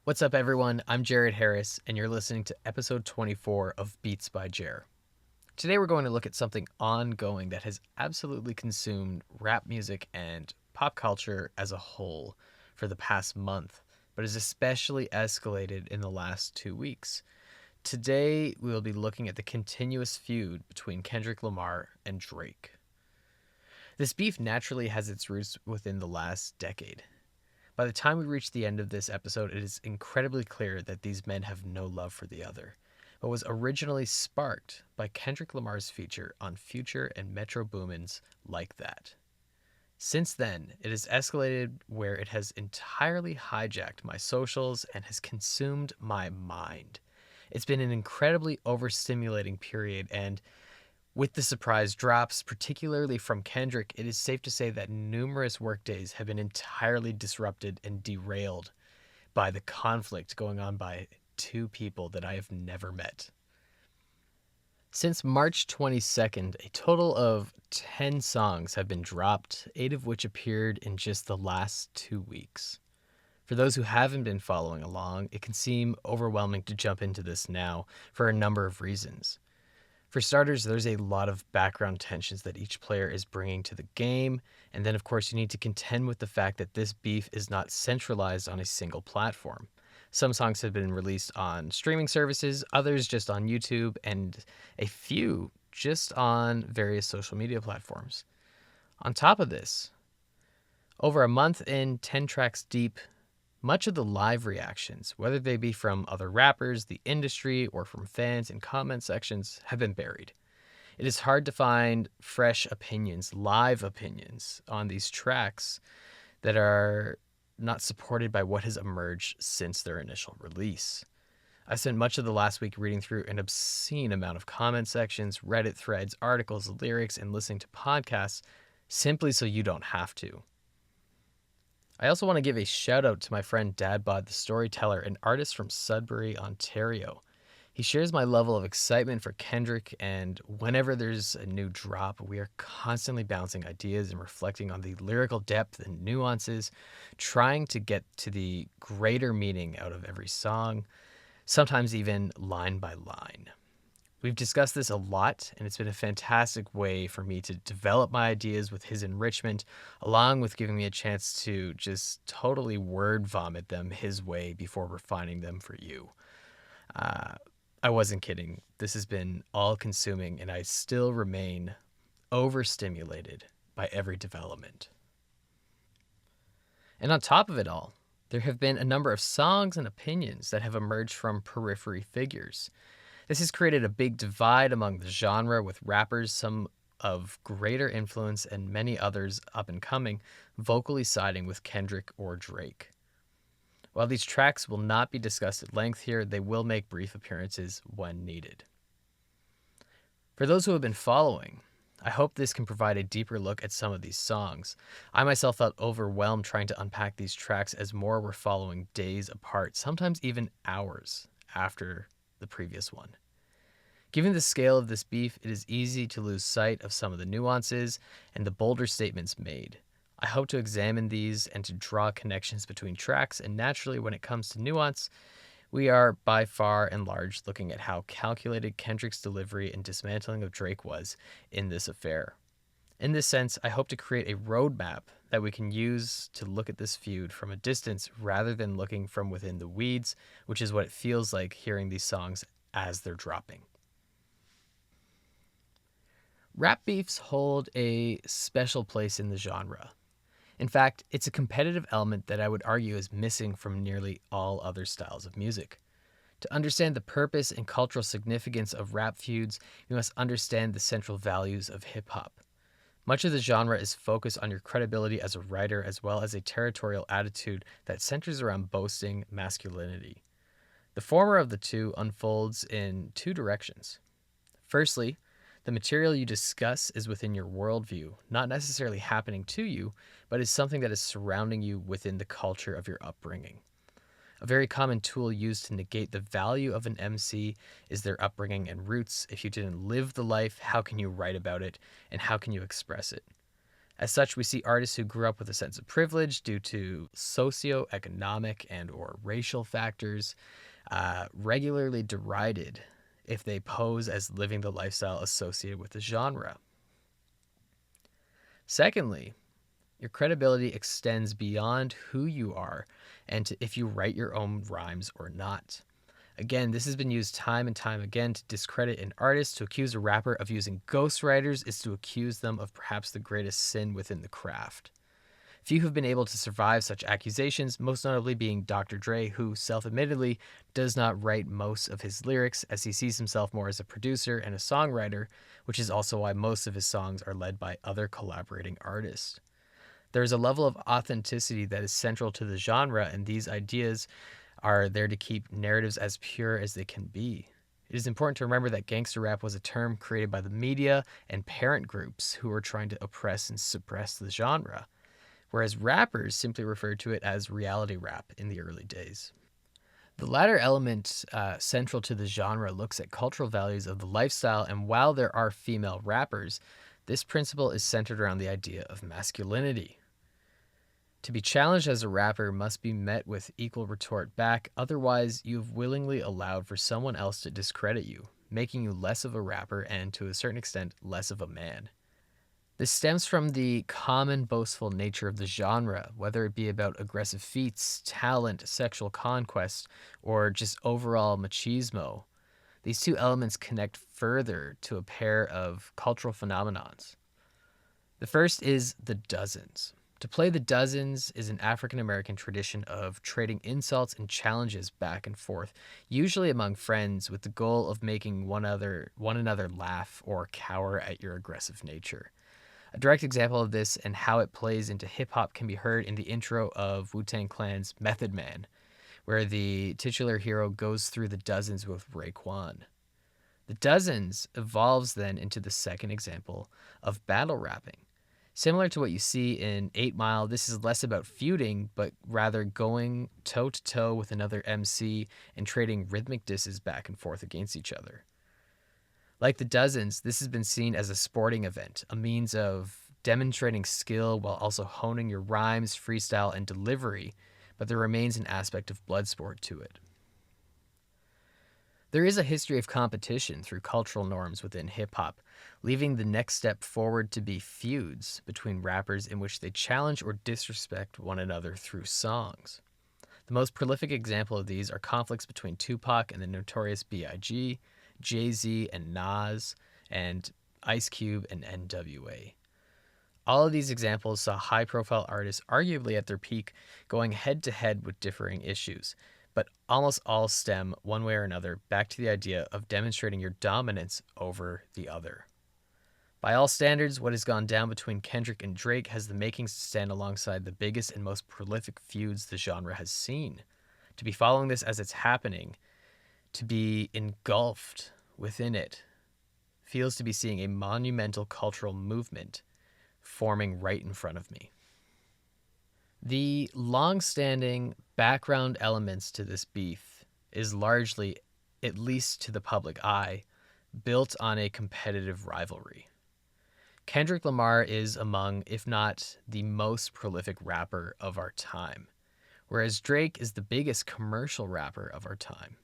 What's up, everyone? I'm Jared Harris, and you're listening to episode 24 of Beats by Jer. Today, we're going to look at something ongoing that has absolutely consumed rap music and pop culture as a whole for the past month, but has especially escalated in the last 2 weeks. Today, we will be looking at the continuous feud between Kendrick Lamar and Drake. This beef naturally has its roots within the last decade. By the time we reach the end of this episode, it is incredibly clear that these men have no love for the other, but was originally sparked by Kendrick Lamar's feature on Future and Metro Boomin's Like That. Since then, it has escalated where it has entirely hijacked my socials and has consumed my mind. It's been an incredibly overstimulating period, and with the surprise drops, particularly from Kendrick, it is safe to say that numerous workdays have been entirely disrupted and derailed by the conflict going on by two people that I have never met. Since March 22nd, a total of 10 songs have been dropped, 8 of which appeared in just the last 2 weeks. For those who haven't been following along, it can seem overwhelming to jump into this now for a number of reasons. For starters, there's a lot of background tensions that each player is bringing to the game, and then of course you need to contend with the fact that this beef is not centralized on a single platform. Some songs have been released on streaming services, others just on YouTube, and a few just on various social media platforms. On top of this, over a month in, 10 tracks deep, much of the live reactions, whether they be from other rappers, the industry, or from fans in comment sections, have been buried. It is hard to find fresh opinions, live opinions, on these tracks that are not supported by what has emerged since their initial release. I spent much of the last week reading through an obscene amount of comment sections, Reddit threads, articles, lyrics, and listening to podcasts simply so you don't have to. I also want to give a shout out to my friend Dadbod the Storyteller, an artist from Sudbury, Ontario. He shares my level of excitement for Kendrick, and whenever there's a new drop, we are constantly bouncing ideas and reflecting on the lyrical depth and nuances, trying to get to the greater meaning out of every song, sometimes even line by line. We've discussed this a lot, and it's been a fantastic way for me to develop my ideas with his enrichment, along with giving me a chance to just totally word vomit them his way before refining them for you. I wasn't kidding. This has been all-consuming, and I still remain overstimulated by every development. And on top of it all, there have been a number of songs and opinions that have emerged from periphery figures. This has created a big divide among the genre, with rappers, some of greater influence and many others up and coming, vocally siding with Kendrick or Drake. While these tracks will not be discussed at length here, they will make brief appearances when needed. For those who have been following, I hope this can provide a deeper look at some of these songs. I myself felt overwhelmed trying to unpack these tracks as more were following days apart, sometimes even hours after the previous one. Given the scale of this beef, it is easy to lose sight of some of the nuances and the bolder statements made. I hope to examine these and to draw connections between tracks, and naturally, when it comes to nuance, we are by far and large looking at how calculated Kendrick's delivery and dismantling of Drake was in this affair. In this sense, I hope to create a roadmap that we can use to look at this feud from a distance rather than looking from within the weeds, which is what it feels like hearing these songs as they're dropping. Rap beefs hold a special place in the genre. In fact, it's a competitive element that I would argue is missing from nearly all other styles of music. To understand the purpose and cultural significance of rap feuds, we must understand the central values of hip-hop. Much of the genre is focused on your credibility as a writer, as well as a territorial attitude that centers around boasting masculinity. The former of the two unfolds in two directions. Firstly, the material you discuss is within your worldview, not necessarily happening to you, but is something that is surrounding you within the culture of your upbringing. A very common tool used to negate the value of an MC is their upbringing and roots. If you didn't live the life, how can you write about it, and how can you express it? As such, we see artists who grew up with a sense of privilege due to socioeconomic and or racial factors regularly derided if they pose as living the lifestyle associated with the genre. Secondly, your credibility extends beyond who you are and to if you write your own rhymes or not. Again, this has been used time and time again to discredit an artist. To accuse a rapper of using ghostwriters is to accuse them of perhaps the greatest sin within the craft. Few have been able to survive such accusations, most notably being Dr. Dre, who self-admittedly does not write most of his lyrics, as he sees himself more as a producer and a songwriter, which is also why most of his songs are led by other collaborating artists. There is a level of authenticity that is central to the genre, and these ideas are there to keep narratives as pure as they can be. It is important to remember that gangster rap was a term created by the media and parent groups who were trying to oppress and suppress the genre, whereas rappers simply referred to it as reality rap in the early days. The latter element central to the genre looks at cultural values of the lifestyle, and while there are female rappers, this principle is centered around the idea of masculinity. To be challenged as a rapper must be met with equal retort back, otherwise you've willingly allowed for someone else to discredit you, making you less of a rapper and, to a certain extent, less of a man. This stems from the common boastful nature of the genre, whether it be about aggressive feats, talent, sexual conquest, or just overall machismo. These two elements connect further to a pair of cultural phenomenons. The first is the dozens. To play the dozens is an African American tradition of trading insults and challenges back and forth, usually among friends, with the goal of making one another laugh or cower at your aggressive nature. A direct example of this and how it plays into hip-hop can be heard in the intro of Wu-Tang Clan's Method Man, where the titular hero goes through the dozens with Raekwon. The dozens evolves then into the second example of battle rapping. Similar to what you see in 8 Mile, this is less about feuding, but rather going toe-to-toe with another MC and trading rhythmic disses back and forth against each other. Like the dozens, this has been seen as a sporting event, a means of demonstrating skill while also honing your rhymes, freestyle, and delivery, but there remains an aspect of blood sport to it. There is a history of competition through cultural norms within hip-hop, leaving the next step forward to be feuds between rappers in which they challenge or disrespect one another through songs. The most prolific example of these are conflicts between Tupac and the Notorious B.I.G., Jay-Z and Nas, and Ice Cube and NWA. All of these examples saw high-profile artists arguably at their peak going head-to-head with differing issues, but almost all stem, one way or another, back to the idea of demonstrating your dominance over the other. By all standards, what has gone down between Kendrick and Drake has the makings to stand alongside the biggest and most prolific feuds the genre has seen. To be following this as it's happening, to be engulfed within it, feels to be seeing a monumental cultural movement forming right in front of me. The long-standing background elements to this beef is largely, at least to the public eye, built on a competitive rivalry. Kendrick Lamar is among, if not the most prolific rapper of our time, whereas Drake is the biggest commercial rapper of our time.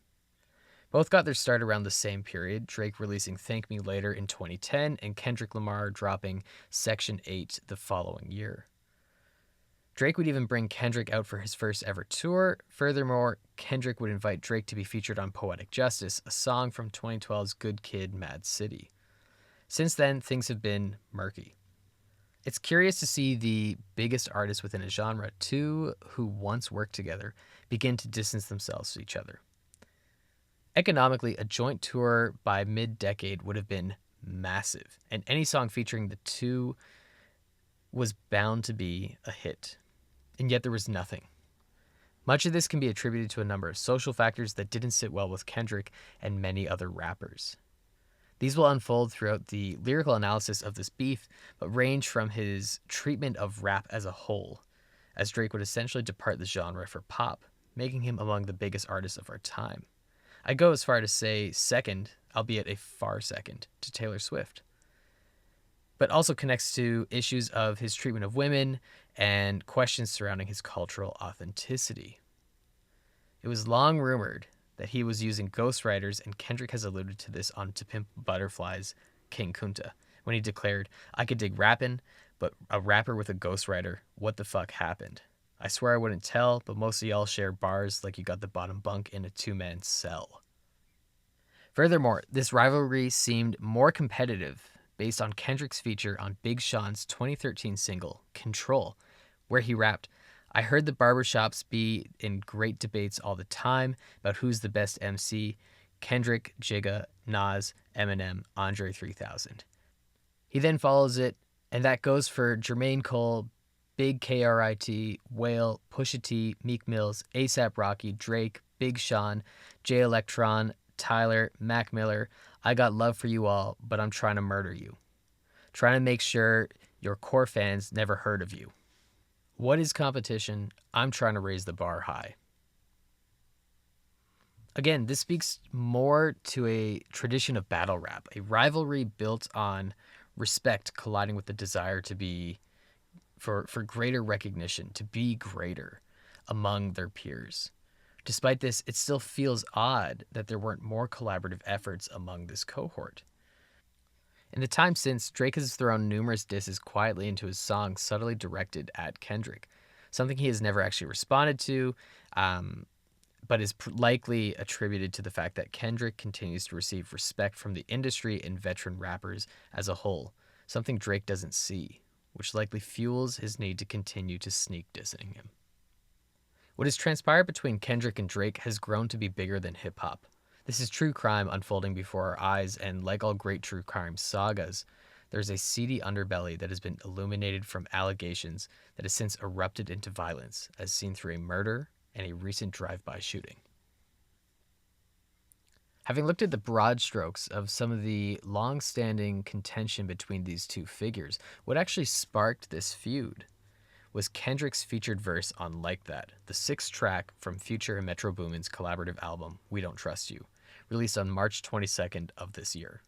Both got their start around the same period, Drake releasing Thank Me Later in 2010 and Kendrick Lamar dropping Section 8 the following year. Drake would even bring Kendrick out for his first ever tour. Furthermore, Kendrick would invite Drake to be featured on Poetic Justice, a song from 2012's Good Kid, Mad City. Since then, things have been murky. It's curious to see the biggest artists within a genre, two who once worked together, begin to distance themselves to each other. Economically, a joint tour by mid-decade would have been massive, and any song featuring the two was bound to be a hit. And yet there was nothing. Much of this can be attributed to a number of social factors that didn't sit well with Kendrick and many other rappers. These will unfold throughout the lyrical analysis of this beef, but range from his treatment of rap as a whole, as Drake would essentially depart the genre for pop, making him among the biggest artists of our time. I go as far to say second, albeit a far second, to Taylor Swift. but also connects to issues of his treatment of women and questions surrounding his cultural authenticity. It was long rumored that he was using ghostwriters, and Kendrick has alluded to this on To Pimp a Butterfly's King Kunta, when he declared, "I could dig rapping, but a rapper with a ghostwriter, what the fuck happened? I swear I wouldn't tell, but most of y'all share bars like you got the bottom bunk in a two-man cell." Furthermore, this rivalry seemed more competitive based on Kendrick's feature on Big Sean's 2013 single, Control, where he rapped, "I heard the barbershops be in great debates all the time about who's the best MC, Kendrick, Jigga, Nas, Eminem, Andre 3000. He then follows it, and that goes for Jermaine Cole, Big KRIT, Whale, Pusha T, Meek Mills, ASAP Rocky, Drake, Big Sean, J Electron, Tyler, Mac Miller. I got love for you all, but I'm trying to murder you. Trying to make sure your core fans never heard of you. What is competition? I'm trying to raise the bar high." Again, this speaks more to a tradition of battle rap, a rivalry built on respect colliding with the desire to be for greater recognition, to be greater among their peers. Despite this, it still feels odd that there weren't more collaborative efforts among this cohort. In the time since, Drake has thrown numerous disses quietly into his songs subtly directed at Kendrick, something he has never actually responded to, but is likely attributed to the fact that Kendrick continues to receive respect from the industry and veteran rappers as a whole, something Drake doesn't see, which likely fuels his need to continue to sneak dissing him. What has transpired between Kendrick and Drake has grown to be bigger than hip-hop. This is true crime unfolding before our eyes, and like all great true crime sagas, there's a seedy underbelly that has been illuminated from allegations that has since erupted into violence, as seen through a murder and a recent drive-by shooting. Having looked at the broad strokes of some of the long-standing contention between these two figures, what actually sparked this feud was Kendrick's featured verse on Like That, the sixth track from Future and Metro Boomin's collaborative album, We Don't Trust You, released on March 22nd of this year.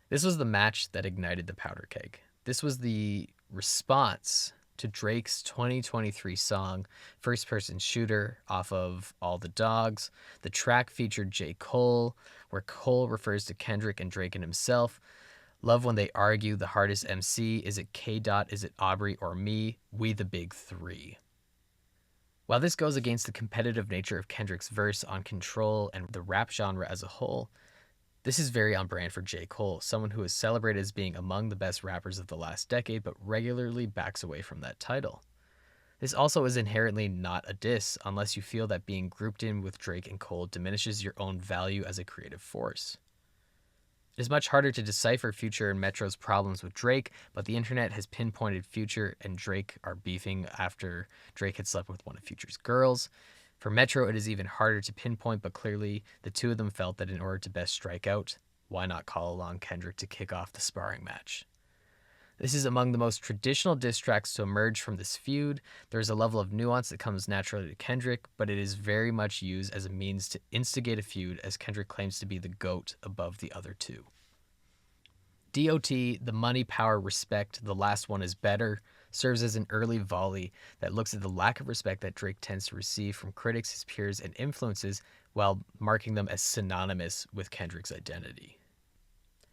This was the match that ignited the powder keg. This was the response to Drake's 2023 song, First Person Shooter, off of All the Dogs. The track featured J. Cole, where Cole refers to Kendrick and Drake and himself. Love when they argue the hardest MC. Is it K. Dot? Is it Aubrey or me? We the big three. While this goes against the competitive nature of Kendrick's verse on Control and the rap genre as a whole, this is very on brand for J. Cole, someone who is celebrated as being among the best rappers of the last decade, but regularly backs away from that title. This also is inherently not a diss, unless you feel that being grouped in with Drake and Cole diminishes your own value as a creative force. It is much harder to decipher Future and Metro's problems with Drake, but the internet has pinpointed Future and Drake are beefing after Drake had slept with one of Future's girls. For Metro, it is even harder to pinpoint, but clearly the two of them felt that in order to best strike out, why not call along Kendrick to kick off the sparring match? This is among the most traditional diss tracks to emerge from this feud. There is a level of nuance that comes naturally to Kendrick, but it is very much used as a means to instigate a feud, as Kendrick claims to be the GOAT above the other two. DOT, the money, power, respect, the last one is better, serves as an early volley that looks at the lack of respect that Drake tends to receive from critics, his peers, and influences, while marking them as synonymous with Kendrick's identity.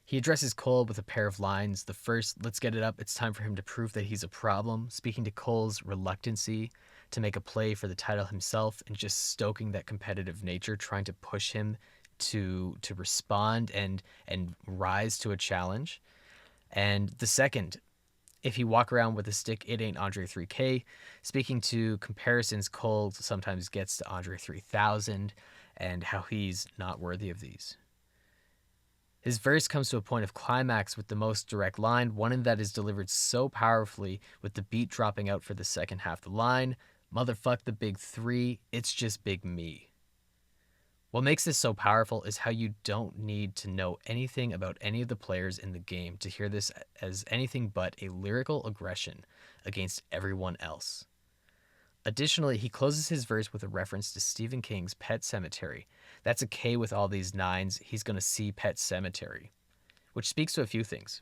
He addresses Cole with a pair of lines. The first, "Let's get it up, it's time for him to prove that he's a problem," speaking to Cole's reluctancy to make a play for the title himself and just stoking that competitive nature, trying to push him to respond and rise to a challenge. And the second, "If you walk around with a stick, it ain't Andre 3K," speaking to comparisons Cole sometimes gets to Andre 3000 and how he's not worthy of these. His verse comes to a point of climax with the most direct line, one that is delivered so powerfully with the beat dropping out for the second half of the line, "Motherfuck the big three, it's just big me." What makes this so powerful is how you don't need to know anything about any of the players in the game to hear this as anything but a lyrical aggression against everyone else. Additionally, he closes his verse with a reference to Stephen King's Pet Sematary. That's a K with all these nines. He's going to see Pet Sematary, which speaks to a few things.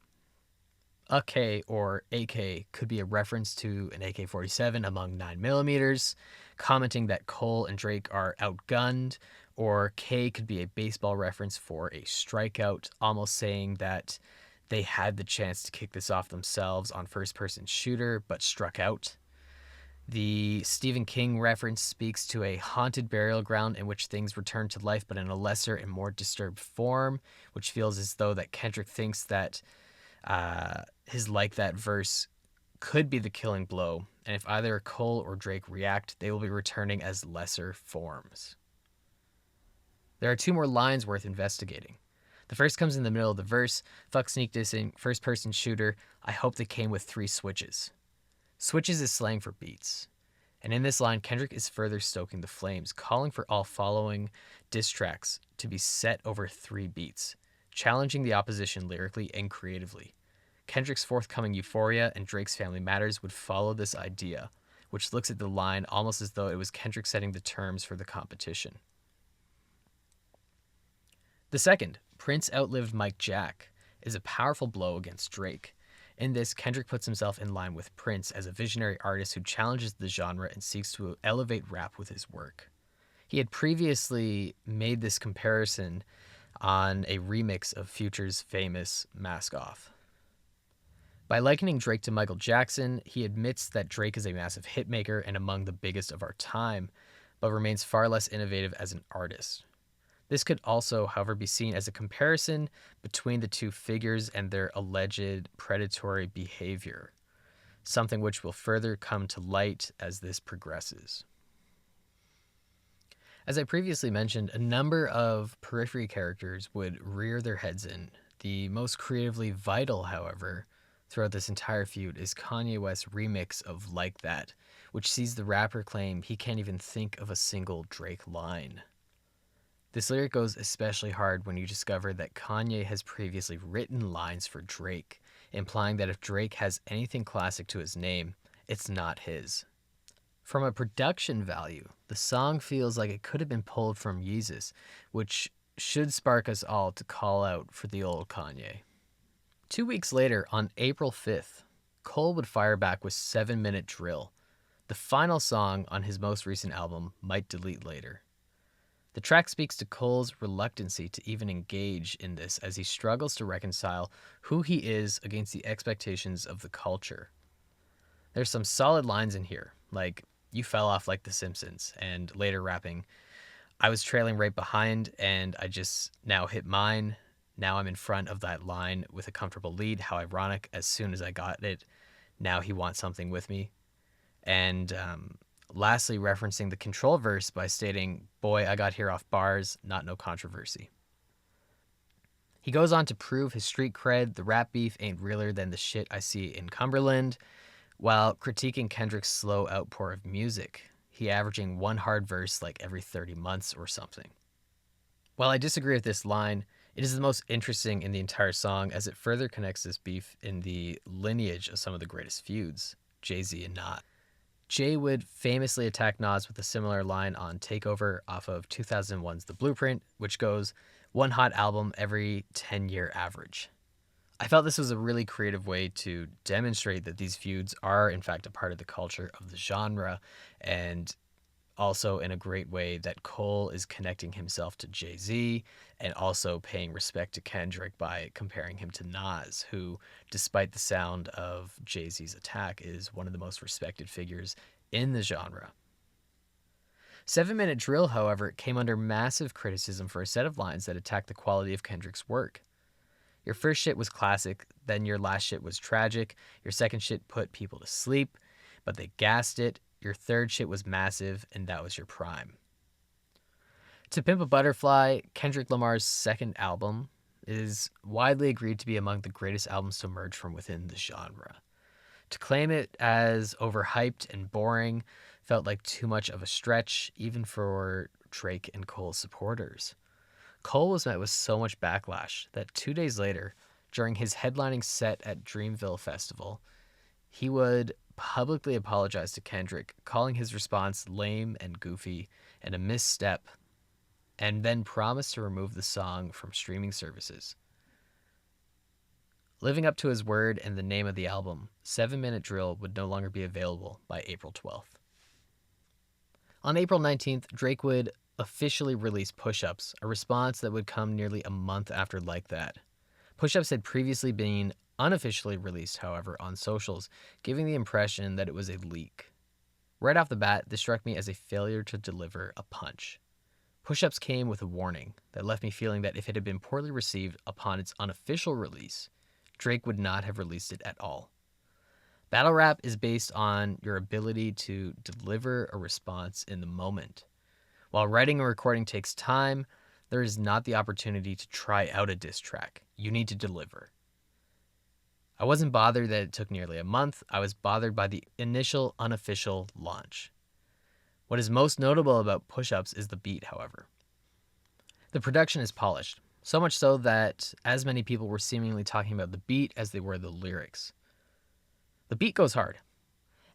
A K or AK could be a reference to an AK-47 among 9mm, commenting that Cole and Drake are outgunned, or K could be a baseball reference for a strikeout, almost saying that they had the chance to kick this off themselves on first-person shooter, but struck out. The Stephen King reference speaks to a haunted burial ground in which things return to life, but in a lesser and more disturbed form, which feels as though that Kendrick thinks that his like that verse could be the killing blow, and if either Cole or Drake react, they will be returning as lesser forms. There are two more lines worth investigating. The first comes in the middle of the verse, fuck sneak dissing, first person shooter, I hope they came with 3 switches. Switches is slang for beats. And in this line, Kendrick is further stoking the flames, calling for all following diss tracks to be set over 3 beats, challenging the opposition lyrically and creatively. Kendrick's forthcoming Euphoria and Drake's Family Matters would follow this idea, which looks at the line almost as though it was Kendrick setting the terms for the competition. The second, Prince outlived Mike Jack, is a powerful blow against Drake. In this, Kendrick puts himself in line with Prince as a visionary artist who challenges the genre and seeks to elevate rap with his work. He had previously made this comparison on a remix of Future's famous Mask Off. By likening Drake to Michael Jackson, he admits that Drake is a massive hitmaker and among the biggest of our time, but remains far less innovative as an artist. This could also, however, be seen as a comparison between the two figures and their alleged predatory behavior, something which will further come to light as this progresses. As I previously mentioned, a number of periphery characters would rear their heads in. The most creatively vital, however, throughout this entire feud is Kanye West's remix of Like That, which sees the rapper claim he can't even think of a single Drake line. This lyric goes especially hard when you discover that Kanye has previously written lines for Drake, implying that if Drake has anything classic to his name, it's not his. From a production value, the song feels like it could have been pulled from Yeezus, which should spark us all to call out for the old Kanye. 2 weeks later, on April 5th, Cole would fire back with 7-Minute Drill, the final song on his most recent album, Might Delete Later. The track speaks to Cole's reluctancy to even engage in this as he struggles to reconcile who he is against the expectations of the culture. There's some solid lines in here, like, you fell off like The Simpsons, and later rapping, I was trailing right behind and I just now hit mine. Now I'm in front of that line with a comfortable lead. How ironic, as soon as I got it, now he wants something with me. And lastly, referencing the Control verse by stating, boy, I got here off bars, not no controversy. He goes on to prove his street cred, the rap beef ain't realer than the shit I see in Cumberland, while critiquing Kendrick's slow outpour of music, he averaging one hard verse like every 30 months or something. While I disagree with this line, it is the most interesting in the entire song as it further connects this beef in the lineage of some of the greatest feuds, Jay-Z and Nas. Jay would famously attack Nas with a similar line on Takeover off of 2001's The Blueprint, which goes, one hot album every 10-year average. I felt this was a really creative way to demonstrate that these feuds are, in fact, a part of the culture of the genre, and also in a great way that Cole is connecting himself to Jay-Z and also paying respect to Kendrick by comparing him to Nas, who, despite the sound of Jay-Z's attack, is one of the most respected figures in the genre. 7-Minute Drill, however, came under massive criticism for a set of lines that attacked the quality of Kendrick's work. Your first shit was classic, then your last shit was tragic, your second shit put people to sleep, but they gassed it, your third shit was massive, and that was your prime. To Pimp a Butterfly, Kendrick Lamar's second album, is widely agreed to be among the greatest albums to emerge from within the genre. To claim it as overhyped and boring felt like too much of a stretch, even for Drake and Cole's supporters. Cole was met with so much backlash that 2 days later, during his headlining set at Dreamville Festival, he would publicly apologize to Kendrick, calling his response lame and goofy and a misstep, and then promised to remove the song from streaming services. Living up to his word and the name of the album, 7-Minute Drill would no longer be available by April 12th. On April 19th, Drake would officially release Push Ups, a response that would come nearly a month after Like That. Push Ups had previously been unofficially released, however, on socials, giving the impression that it was a leak. Right off the bat, this struck me as a failure to deliver a punch. Push Ups came with a warning that left me feeling that if it had been poorly received upon its unofficial release, Drake would not have released it at all. Battle rap is based on your ability to deliver a response in the moment. While writing and recording takes time, there is not the opportunity to try out a diss track. You need to deliver. I wasn't bothered that it took nearly a month. I was bothered by the initial unofficial launch. What is most notable about Push Ups is the beat, however. The production is polished, so much so that as many people were seemingly talking about the beat as they were the lyrics. The beat goes hard,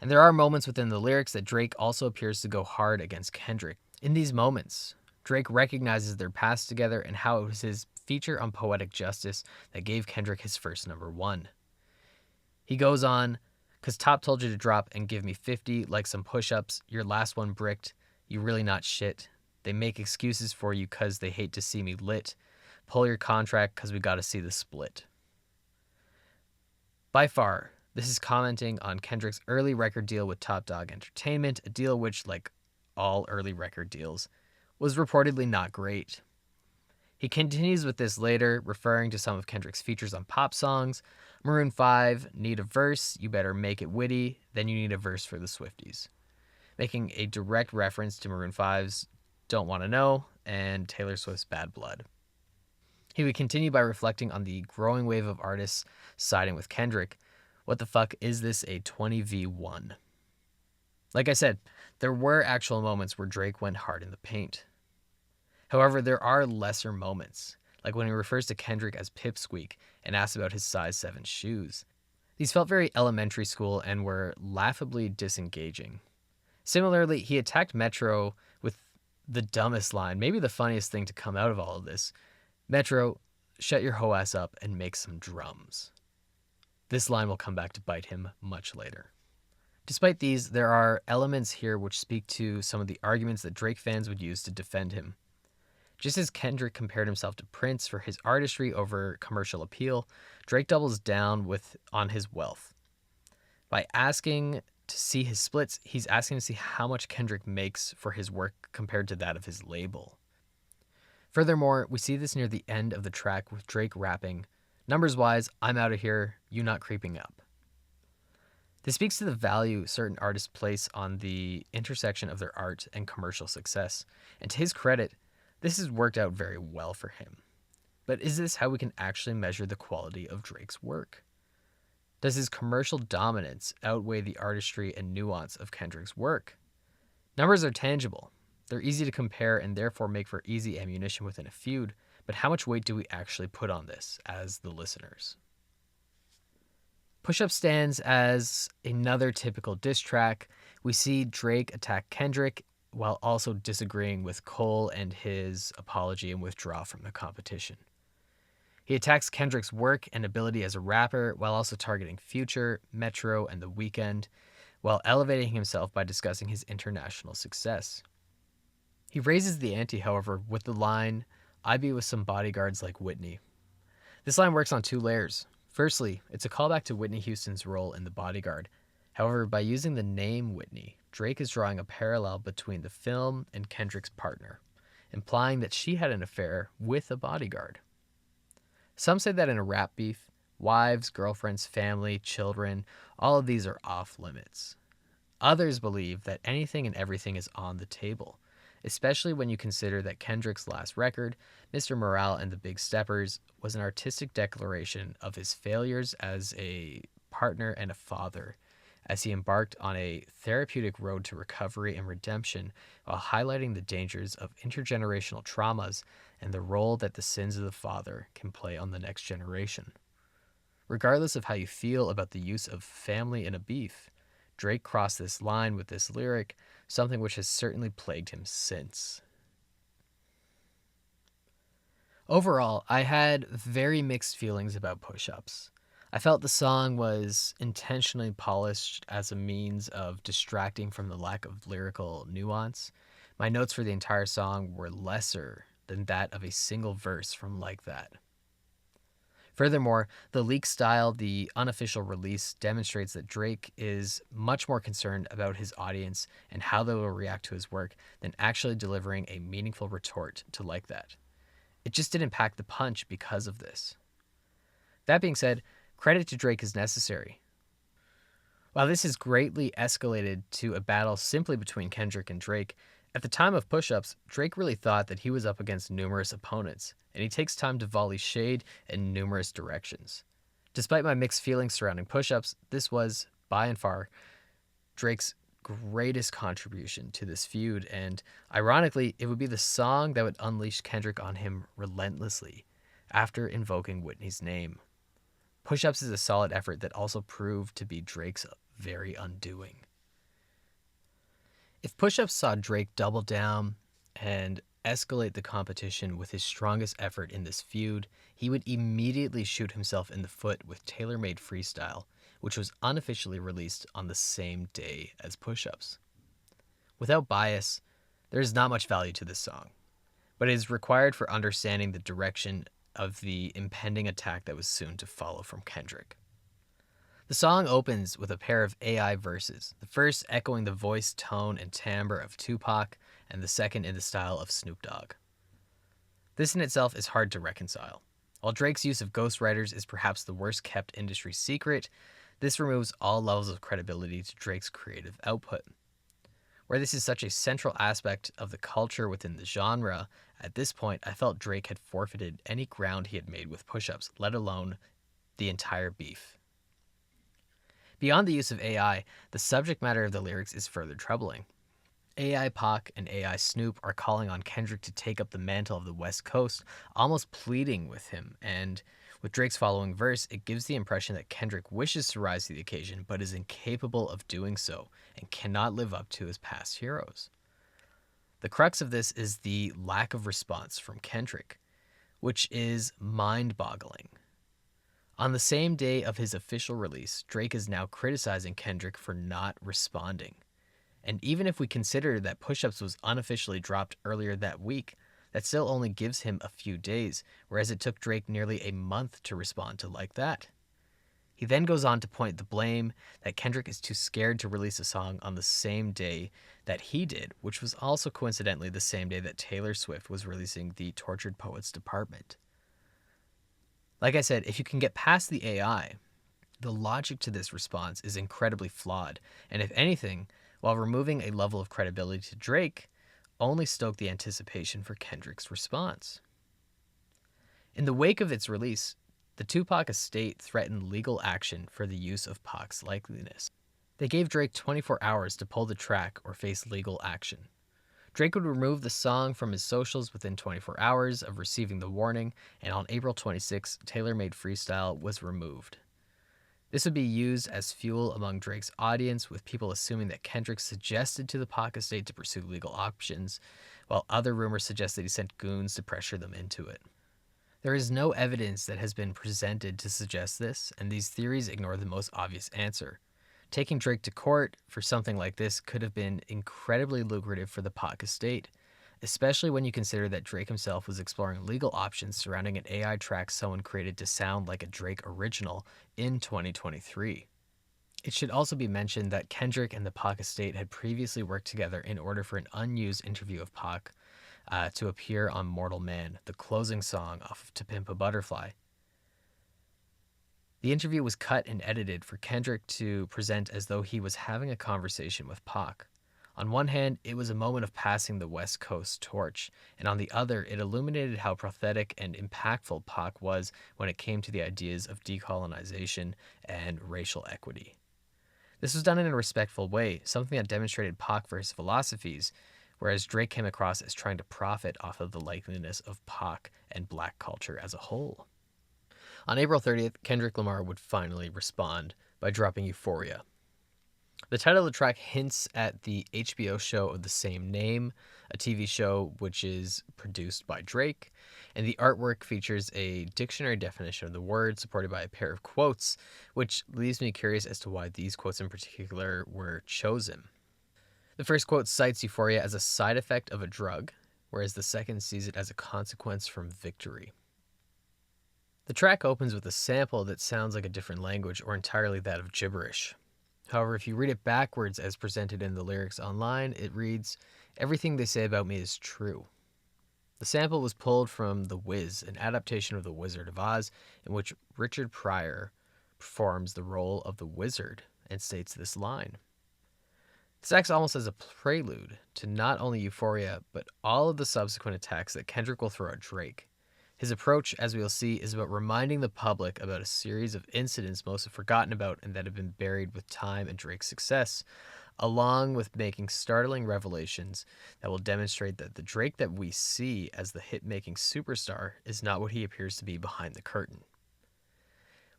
and there are moments within the lyrics that Drake also appears to go hard against Kendrick. In these moments, Drake recognizes their past together and how it was his feature on Poetic Justice that gave Kendrick his first #1. He goes on, "'Cause Top told you to drop and give me 50 like some push-ups, your last one bricked, you really not shit. They make excuses for you 'cause they hate to see me lit. Pull your contract 'cause we gotta see the split." By far, this is commenting on Kendrick's early record deal with Top Dog Entertainment, a deal which, like all early record deals, was reportedly not great. He continues with this later, referring to some of Kendrick's features on pop songs. Maroon 5, need a verse, you better make it witty, then you need a verse for the Swifties. Making a direct reference to Maroon 5's Don't Wanna Know and Taylor Swift's Bad Blood. He would continue by reflecting on the growing wave of artists siding with Kendrick. What the fuck is this, a 20v1? Like I said, there were actual moments where Drake went hard in the paint. However, there are lesser moments, like when he refers to Kendrick as Pipsqueak and asks about his size 7 shoes. These felt very elementary school and were laughably disengaging. Similarly, he attacked Metro with the dumbest line, maybe the funniest thing to come out of all of this. "Metro, shut your hoe ass up and make some drums." This line will come back to bite him much later. Despite these, there are elements here which speak to some of the arguments that Drake fans would use to defend him. Just as Kendrick compared himself to Prince for his artistry over commercial appeal, Drake doubles down on his wealth. By asking to see his splits, he's asking to see how much Kendrick makes for his work compared to that of his label. Furthermore, we see this near the end of the track with Drake rapping, "Numbers-wise, I'm out of here, you not creeping up." This speaks to the value certain artists place on the intersection of their art and commercial success, and to his credit, this has worked out very well for him. But is this how we can actually measure the quality of Drake's work? Does his commercial dominance outweigh the artistry and nuance of Kendrick's work? Numbers are tangible. They're easy to compare and therefore make for easy ammunition within a feud, but how much weight do we actually put on this as the listeners? Push Up stands as another typical diss track. We see Drake attack Kendrick while also disagreeing with Cole and his apology and withdraw from the competition. He attacks Kendrick's work and ability as a rapper while also targeting Future, Metro, and The Weeknd, while elevating himself by discussing his international success. He raises the ante, however, with the line, "I be with some bodyguards like Whitney." This line works on 2 layers. Firstly, it's a callback to Whitney Houston's role in The Bodyguard. However, by using the name Whitney, Drake is drawing a parallel between the film and Kendrick's partner, implying that she had an affair with a bodyguard. Some say that in a rap beef, wives, girlfriends, family, children, all of these are off limits. Others believe that anything and everything is on the table, especially when you consider that Kendrick's last record, Mr. Morale and the Big Steppers, was an artistic declaration of his failures as a partner and a father, as he embarked on a therapeutic road to recovery and redemption while highlighting the dangers of intergenerational traumas and the role that the sins of the father can play on the next generation. Regardless of how you feel about the use of family in a beef, Drake crossed this line with this lyric, something which has certainly plagued him since. Overall, I had very mixed feelings about Push Ups. I felt the song was intentionally polished as a means of distracting from the lack of lyrical nuance. My notes for the entire song were lesser than that of a single verse from Like That. Furthermore, the leak style, the unofficial release, demonstrates that Drake is much more concerned about his audience and how they will react to his work than actually delivering a meaningful retort to Like That. It just didn't pack the punch because of this. That being said, credit to Drake is necessary. While this has greatly escalated to a battle simply between Kendrick and Drake, at the time of push-ups, Drake really thought that he was up against numerous opponents, and he takes time to volley shade in numerous directions. Despite my mixed feelings surrounding push-ups, this was, by and far, Drake's greatest contribution to this feud, and ironically, it would be the song that would unleash Kendrick on him relentlessly after invoking Whitney's name. Push-ups is a solid effort that also proved to be Drake's very undoing. If Push-ups saw Drake double down and escalate the competition with his strongest effort in this feud, he would immediately shoot himself in the foot with Tailor-Made Freestyle, which was unofficially released on the same day as Push-ups. Without bias, there is not much value to this song, but it is required for understanding the direction of the impending attack that was soon to follow from Kendrick. The song opens with a pair of AI verses, the first echoing the voice, tone, and timbre of Tupac, and the second in the style of Snoop Dogg. This in itself is hard to reconcile. While Drake's use of ghostwriters is perhaps the worst kept industry secret, this removes all levels of credibility to Drake's creative output. Where this is such a central aspect of the culture within the genre, at this point I felt Drake had forfeited any ground he had made with push-ups, let alone the entire beef. Beyond the use of AI, the subject matter of the lyrics is further troubling. AI Pac and AI Snoop are calling on Kendrick to take up the mantle of the West Coast, almost pleading with him, and with Drake's following verse, it gives the impression that Kendrick wishes to rise to the occasion but is incapable of doing so and cannot live up to his past heroes. The crux of this is the lack of response from Kendrick, which is mind-boggling. On the same day of his official release, Drake is now criticizing Kendrick for not responding. And even if we consider that Push-Ups was unofficially dropped earlier that week, that still only gives him a few days, whereas it took Drake nearly a month to respond to Like That. He then goes on to point the blame that Kendrick is too scared to release a song on the same day that he did, which was also coincidentally the same day that Taylor Swift was releasing the Tortured Poets Department. Like I said, if you can get past the AI, the logic to this response is incredibly flawed, and if anything, while removing a level of credibility to Drake, only stoked the anticipation for Kendrick's response. In the wake of its release, the Tupac estate threatened legal action for the use of Pac's likeliness. They gave Drake 24 hours to pull the track or face legal action. Drake would remove the song from his socials within 24 hours of receiving the warning, and on April 26, Tailor-Made Freestyle was removed. This would be used as fuel among Drake's audience, with people assuming that Kendrick suggested to the Pac estate to pursue legal options, while other rumors suggest that he sent goons to pressure them into it. There is no evidence that has been presented to suggest this, and these theories ignore the most obvious answer. Taking Drake to court for something like this could have been incredibly lucrative for the Pac estate, especially when you consider that Drake himself was exploring legal options surrounding an AI track someone created to sound like a Drake original in 2023. It should also be mentioned that Kendrick and the Pac estate had previously worked together in order for an unused interview of Pac to appear on Mortal Man, the closing song off of To Pimp a Butterfly. The interview was cut and edited for Kendrick to present as though he was having a conversation with Pac. On one hand, it was a moment of passing the West Coast torch, and on the other, it illuminated how prophetic and impactful Pac was when it came to the ideas of decolonization and racial equity. This was done in a respectful way, something that demonstrated Pac for his philosophies, whereas Drake came across as trying to profit off of the likeliness of Pac and black culture as a whole. On April 30th, Kendrick Lamar would finally respond by dropping Euphoria. The title of the track hints at the HBO show of the same name, a TV show which is produced by Drake, and the artwork features a dictionary definition of the word supported by a pair of quotes, which leaves me curious as to why these quotes in particular were chosen. The first quote cites euphoria as a side effect of a drug, whereas the second sees it as a consequence from victory. The track opens with a sample that sounds like a different language or entirely that of gibberish. However, if you read it backwards as presented in the lyrics online, it reads, "Everything they say about me is true." The sample was pulled from The Wiz, an adaptation of The Wizard of Oz, in which Richard Pryor performs the role of the wizard and states this line. This acts almost as a prelude to not only Euphoria, but all of the subsequent attacks that Kendrick will throw at Drake. His approach, as we will see, is about reminding the public about a series of incidents most have forgotten about and that have been buried with time and Drake's success, along with making startling revelations that will demonstrate that the Drake that we see as the hit-making superstar is not what he appears to be behind the curtain.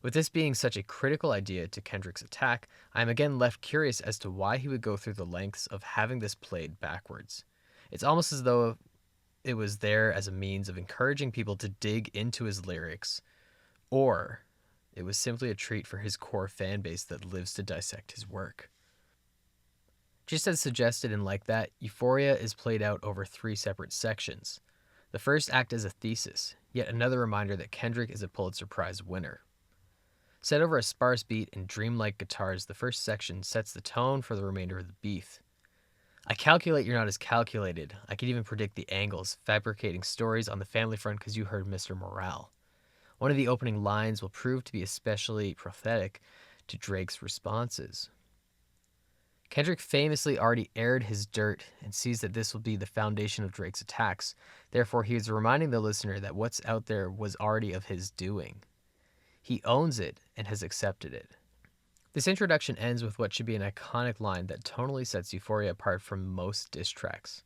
With this being such a critical idea to Kendrick's attack, I am again left curious as to why he would go through the lengths of having this played backwards. It's almost as though it was there as a means of encouraging people to dig into his lyrics, or it was simply a treat for his core fan base that lives to dissect his work. Just as suggested in Like That, Euphoria is played out over 3 separate sections. The first acts as a thesis, yet another reminder that Kendrick is a Pulitzer Prize winner. Set over a sparse beat and dreamlike guitars, the first section sets the tone for the remainder of the beat. "I calculate you're not as calculated. I can even predict the angles, fabricating stories on the family front because you heard Mr. Morale." One of the opening lines will prove to be especially prophetic to Drake's responses. Kendrick famously already aired his dirt and sees that this will be the foundation of Drake's attacks. Therefore, he is reminding the listener that what's out there was already of his doing. He owns it and has accepted it. This introduction ends with what should be an iconic line that tonally sets Euphoria apart from most diss tracks.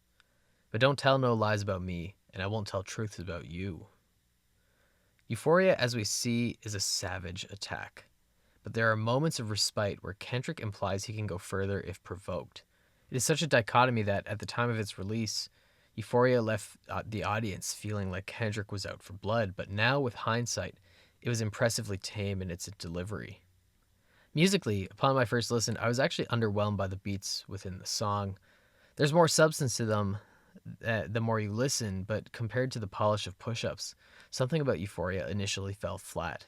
"But don't tell no lies about me, and I won't tell truths about you." Euphoria, as we see, is a savage attack. But there are moments of respite where Kendrick implies he can go further if provoked. It is such a dichotomy that, at the time of its release, Euphoria left the audience feeling like Kendrick was out for blood, but now, with hindsight, it was impressively tame in its delivery. Musically, upon my first listen, I was actually underwhelmed by the beats within the song. There's more substance to them the more you listen, but compared to the polish of push-ups, something about Euphoria initially fell flat.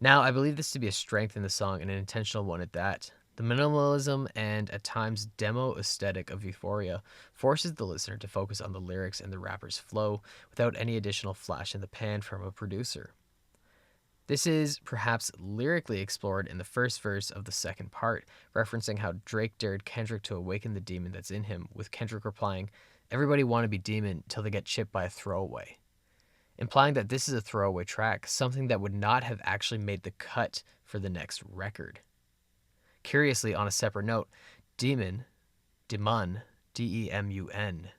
Now, I believe this to be a strength in the song and an intentional one at that. The minimalism and, at times, demo aesthetic of Euphoria forces the listener to focus on the lyrics and the rapper's flow without any additional flash in the pan from a producer. This is perhaps lyrically explored in the first verse of the second part, referencing how Drake dared Kendrick to awaken the demon that's in him, with Kendrick replying, "Everybody want to be demon till they get chipped by a throwaway," implying that this is a throwaway track, something that would not have actually made the cut for the next record. Curiously, on a separate note, Demon, Demun, Demun,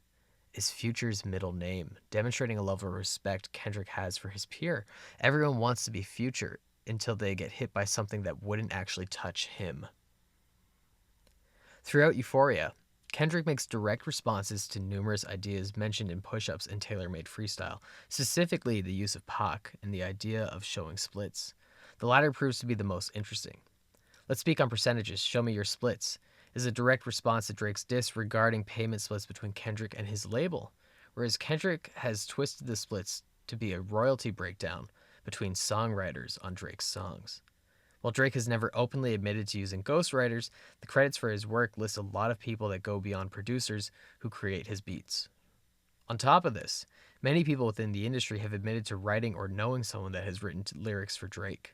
is Future's middle name, demonstrating a level of respect Kendrick has for his peer. Everyone wants to be Future until they get hit by something that wouldn't actually touch him. Throughout Euphoria, Kendrick makes direct responses to numerous ideas mentioned in Push-Ups and Tailor-Made Freestyle, specifically the use of Pac and the idea of showing splits. The latter proves to be the most interesting. "Let's speak on percentages. Show me your splits," is a direct response to Drake's diss regarding payment splits between Kendrick and his label, whereas Kendrick has twisted the splits to be a royalty breakdown between songwriters on Drake's songs. While Drake has never openly admitted to using ghostwriters, the credits for his work list a lot of people that go beyond producers who create his beats. On top of this, many people within the industry have admitted to writing or knowing someone that has written lyrics for Drake.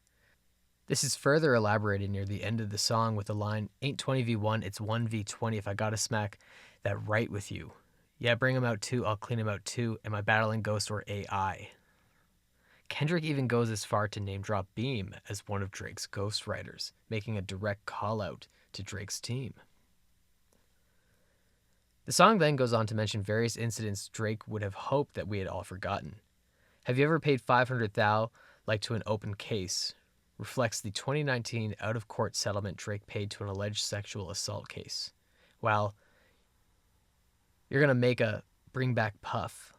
This is further elaborated near the end of the song with the line, "Ain't 20v1, it's 1v20 if I gotta smack that right with you. Yeah, bring him out too, I'll clean him out too, am I battling Ghost or AI?" Kendrick even goes as far to name drop Beam as one of Drake's ghostwriters, making a direct call out to Drake's team. The song then goes on to mention various incidents Drake would have hoped that we had all forgotten. "Have you ever paid 500 thou like to an open case? reflects the 2019 out-of-court settlement Drake paid to an alleged sexual assault case. While You're Gonna Make a Bring Back Puff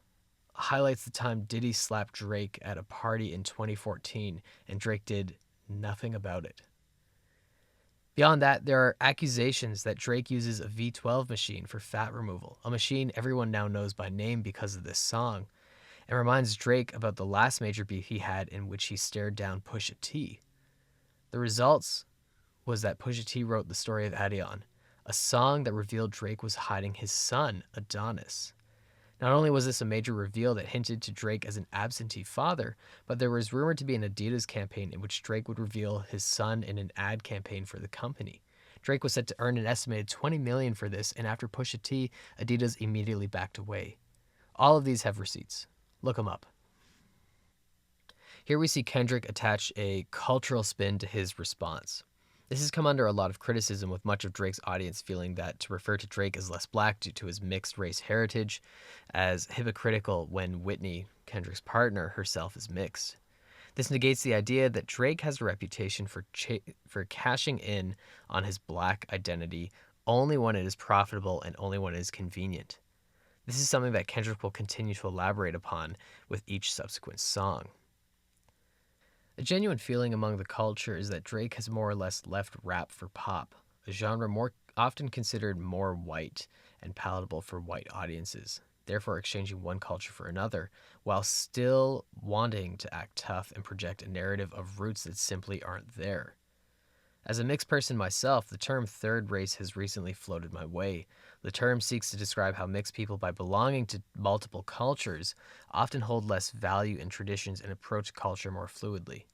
highlights the time Diddy slapped Drake at a party in 2014 and Drake did nothing about it. Beyond that, there are accusations that Drake uses a V12 machine for fat removal, a machine everyone now knows by name because of this song, and reminds Drake about the last major beef he had in which he stared down Pusha T. The results was that Pusha T wrote The Story of Adion, a song that revealed Drake was hiding his son, Adonis. Not only was this a major reveal that hinted to Drake as an absentee father, but there was rumored to be an Adidas campaign in which Drake would reveal his son in an ad campaign for the company. Drake was set to earn an estimated $20 million for this, and after Pusha T, Adidas immediately backed away. All of these have receipts. Look them up. Here we see Kendrick attach a cultural spin to his response. This has come under a lot of criticism, with much of Drake's audience feeling that to refer to Drake as less black due to his mixed race heritage as hypocritical when Whitney, Kendrick's partner, herself is mixed. This negates the idea that Drake has a reputation for cashing in on his black identity only when it is profitable and only when it is convenient. This is something that Kendrick will continue to elaborate upon with each subsequent song. A genuine feeling among the culture is that Drake has more or less left rap for pop, a genre more often considered more white and palatable for white audiences, therefore exchanging one culture for another, while still wanting to act tough and project a narrative of roots that simply aren't there. As a mixed person myself, the term third race has recently floated my way. The term seeks to describe how mixed people, by belonging to multiple cultures, often hold less value in traditions and approach culture more fluidly.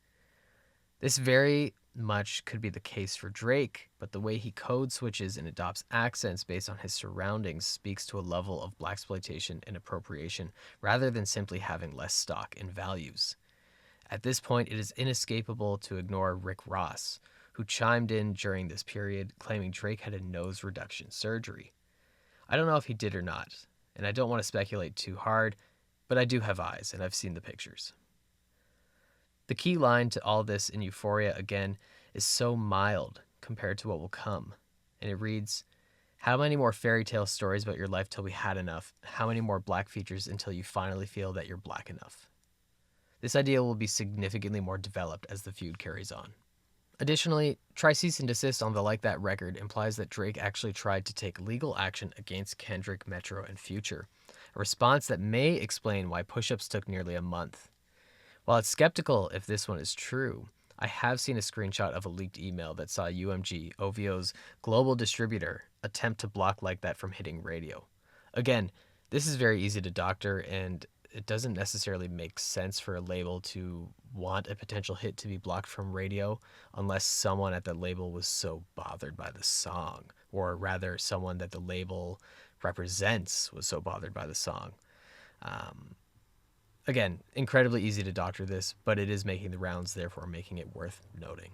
This very much could be the case for Drake, but the way he code switches and adopts accents based on his surroundings speaks to a level of blaxploitation and appropriation rather than simply having less stock in values. At this point, it is inescapable to ignore Rick Ross, who chimed in during this period claiming Drake had a nose reduction surgery. I don't know if he did or not, and I don't want to speculate too hard, but I do have eyes and I've seen the pictures. The key line to all this in Euphoria, again, is so mild compared to what will come, and it reads, "How many more fairy tale stories about your life till we had enough? How many more black features until you finally feel that you're black enough?" This idea will be significantly more developed as the feud carries on. Additionally, try cease and desist on the Like That record implies that Drake actually tried to take legal action against Kendrick, Metro, and Future, a response that may explain why push-ups took nearly a month. While it's skeptical if this one is true, I have seen a screenshot of a leaked email that saw UMG, OVO's global distributor, attempt to block Like That from hitting radio. Again, this is very easy to doctor, and it doesn't necessarily make sense for a label to want a potential hit to be blocked from radio unless someone at the label was so bothered by the song, or rather someone that the label represents was so bothered by the song. Again, incredibly easy to doctor this, but it is making the rounds, therefore making it worth noting.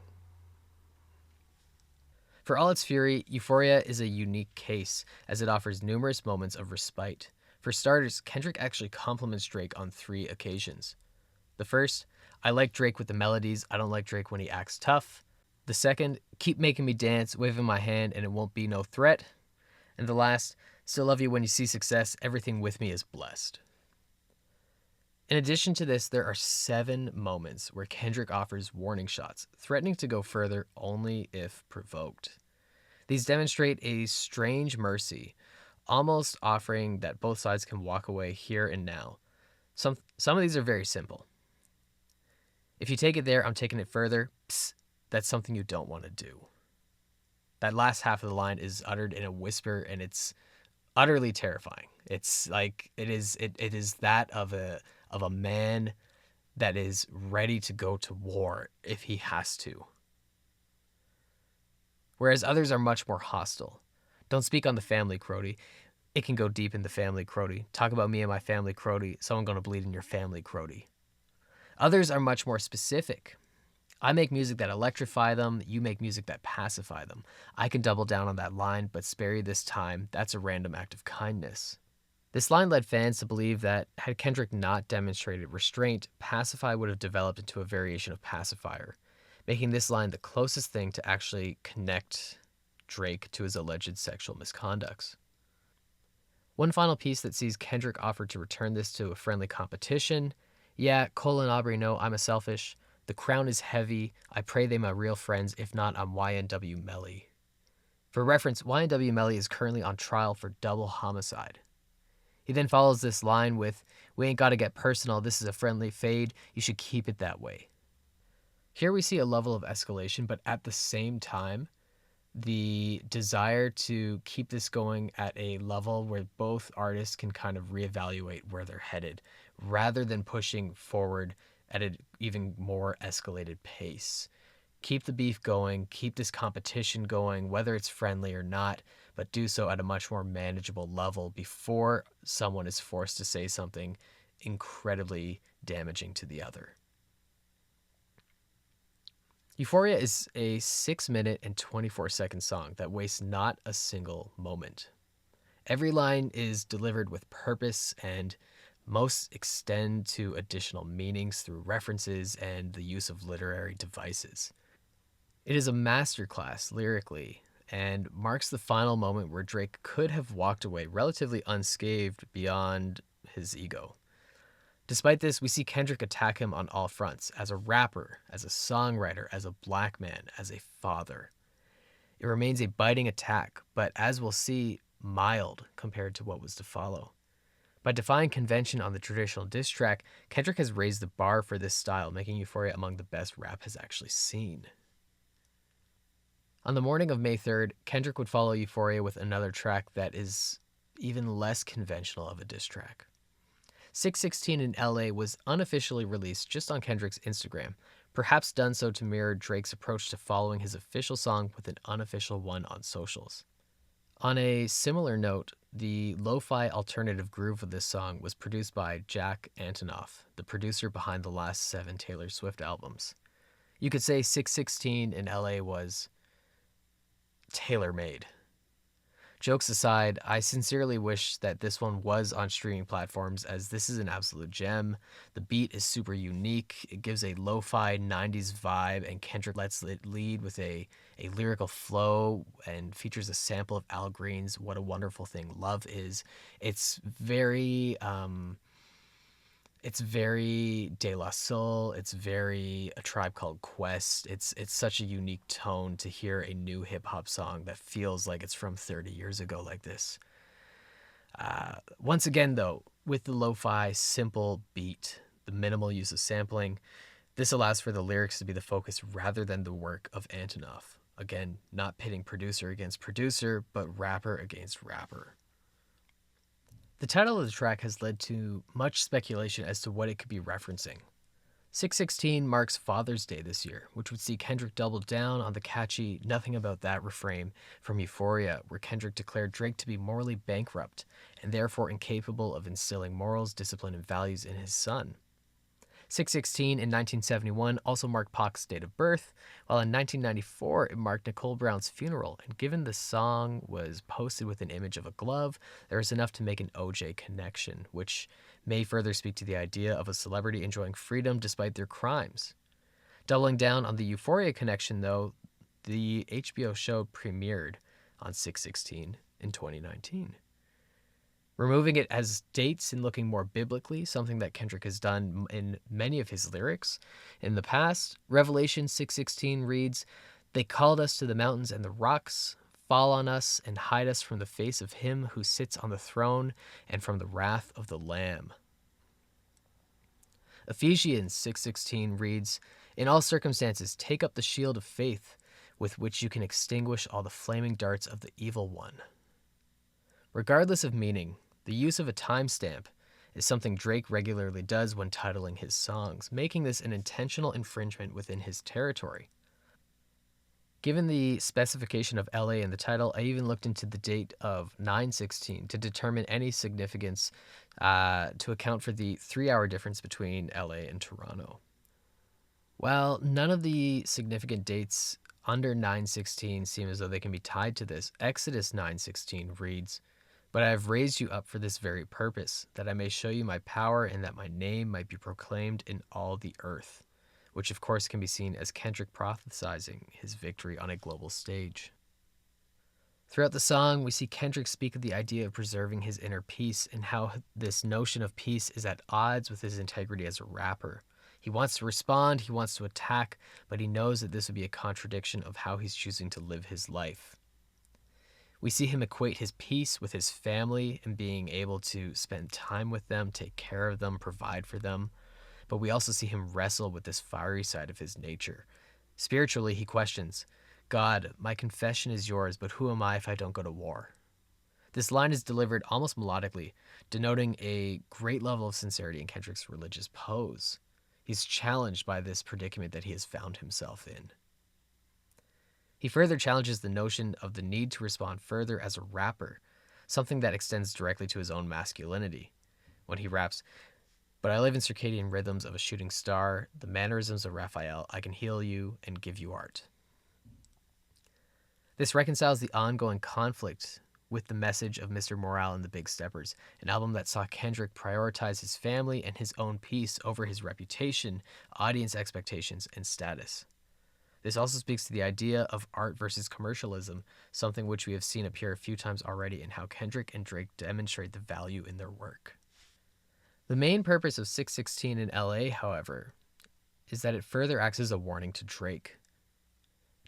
For all its fury, Euphoria is a unique case, as it offers numerous moments of respite. For starters, Kendrick actually compliments Drake on 3 occasions. The first, "I like Drake with the melodies, I don't like Drake when he acts tough." The second, "Keep making me dance, waving my hand, and it won't be no threat." And the last, "Still love you when you see success, everything with me is blessed." In addition to this, there are 7 moments where Kendrick offers warning shots, threatening to go further only if provoked. These demonstrate a strange mercy, almost offering that both sides can walk away here and now. Some of these are very simple. "If you take it there, I'm taking it further. Psst, that's something you don't want to do." That last half of the line is uttered in a whisper, and it's utterly terrifying. It's like it is that of a man that is ready to go to war if he has to. Whereas others are much more hostile. "Don't speak on the family, Crody. It can go deep in the family, Crody. Talk about me and my family, Crody. Someone gonna bleed in your family, Crody." Others are much more specific. "I make music that electrify them. You make music that pacify them. I can double down on that line, but spare you this time. That's a random act of kindness." This line led fans to believe that had Kendrick not demonstrated restraint, pacify would have developed into a variation of pacifier. making this line the closest thing to actually connect Drake to his alleged sexual misconducts. One final piece that sees Kendrick offer to return this to a friendly competition. Yeah, Cole and Aubrey know I'm a selfish. The crown is heavy. I pray they my real friends. If not, I'm YNW Melly. For reference, YNW Melly is currently on trial for double homicide. He then follows this line with, we ain't gotta get personal. This is a friendly fade. You should keep it that way. Here we see a level of escalation, but at the same time, the desire to keep this going at a level where both artists can kind of reevaluate where they're headed rather than pushing forward at an even more escalated pace. Keep the beef going, keep this competition going, whether it's friendly or not, but do so at a much more manageable level before someone is forced to say something incredibly damaging to the other. Euphoria is a 6-minute and 24-second song that wastes not a single moment. Every line is delivered with purpose, and most extend to additional meanings through references and the use of literary devices. It is a masterclass lyrically and marks the final moment where Drake could have walked away relatively unscathed beyond his ego. Despite this, we see Kendrick attack him on all fronts, as a rapper, as a songwriter, as a black man, as a father. It remains a biting attack, but as we'll see, mild compared to what was to follow. By defying convention on the traditional diss track, Kendrick has raised the bar for this style, making Euphoria among the best rap has actually seen. On the morning of May 3rd, Kendrick would follow Euphoria with another track that is even less conventional of a diss track. 616 in LA was unofficially released just on Kendrick's Instagram, perhaps done so to mirror Drake's approach to following his official song with an unofficial one on socials. On a similar note, the lo-fi alternative groove of this song was produced by Jack Antonoff, the producer behind the last 7 Taylor Swift albums. You could say 616 in LA was tailor-made. Jokes aside, I sincerely wish that this one was on streaming platforms, as this is an absolute gem. The beat is super unique. It gives a lo-fi 90s vibe, and Kendrick lets it lead with a lyrical flow and features a sample of Al Green's What a Wonderful Thing Love Is. It's very De La Soul. It's very A Tribe Called Quest. It's such a unique tone to hear a new hip hop song that feels like it's from 30 years ago like this. Once again, though, with the lo-fi simple beat, the minimal use of sampling, this allows for the lyrics to be the focus rather than the work of Antonoff. Again, not pitting producer against producer, but rapper against rapper. The title of the track has led to much speculation as to what it could be referencing. 616 marks Father's Day this year, which would see Kendrick double down on the catchy Nothing About That refrain from Euphoria, where Kendrick declared Drake to be morally bankrupt and therefore incapable of instilling morals, discipline, and values in his son. 616 in 1971 also marked Pac's date of birth, while in 1994 it marked Nicole Brown's funeral, and given the song was posted with an image of a glove, there was enough to make an OJ connection, which may further speak to the idea of a celebrity enjoying freedom despite their crimes. Doubling down on the Euphoria connection, though, the HBO show premiered on 616 in 2019. Removing it as dates and looking more biblically, something that Kendrick has done in many of his lyrics in the past, Revelation 6:16 reads, "They called us to the mountains and the rocks, fall on us and hide us from the face of him who sits on the throne and from the wrath of the Lamb." Ephesians 6:16 reads, "In all circumstances take up the shield of faith, with which you can extinguish all the flaming darts of the evil one." Regardless of meaning, the use of a timestamp is something Drake regularly does when titling his songs, making this an intentional infringement within his territory. Given the specification of LA in the title, I even looked into the date of 9/16 to determine any significance to account for the 3-hour difference between LA and Toronto. While none of the significant dates under 9/16 seem as though they can be tied to this, Exodus 9:16 reads, "But I have raised you up for this very purpose, that I may show you my power and that my name might be proclaimed in all the earth," which of course can be seen as Kendrick prophesizing his victory on a global stage. Throughout the song, we see Kendrick speak of the idea of preserving his inner peace and how this notion of peace is at odds with his integrity as a rapper. He wants to respond, he wants to attack, but he knows that this would be a contradiction of how he's choosing to live his life. We see him equate his peace with his family and being able to spend time with them, take care of them, provide for them. But we also see him wrestle with this fiery side of his nature. Spiritually, he questions, God, my confession is yours, but who am I if I don't go to war? This line is delivered almost melodically, denoting a great level of sincerity in Kendrick's religious pose. He's challenged by this predicament that he has found himself in. He further challenges the notion of the need to respond further as a rapper, something that extends directly to his own masculinity. When he raps, but I live in circadian rhythms of a shooting star, the mannerisms of Raphael, I can heal you and give you art. This reconciles the ongoing conflict with the message of Mr. Morale and the Big Steppers, an album that saw Kendrick prioritize his family and his own peace over his reputation, audience expectations, and status. This also speaks to the idea of art versus commercialism, something which we have seen appear a few times already in how Kendrick and Drake demonstrate the value in their work. The main purpose of 616 in LA, however, is that it further acts as a warning to Drake.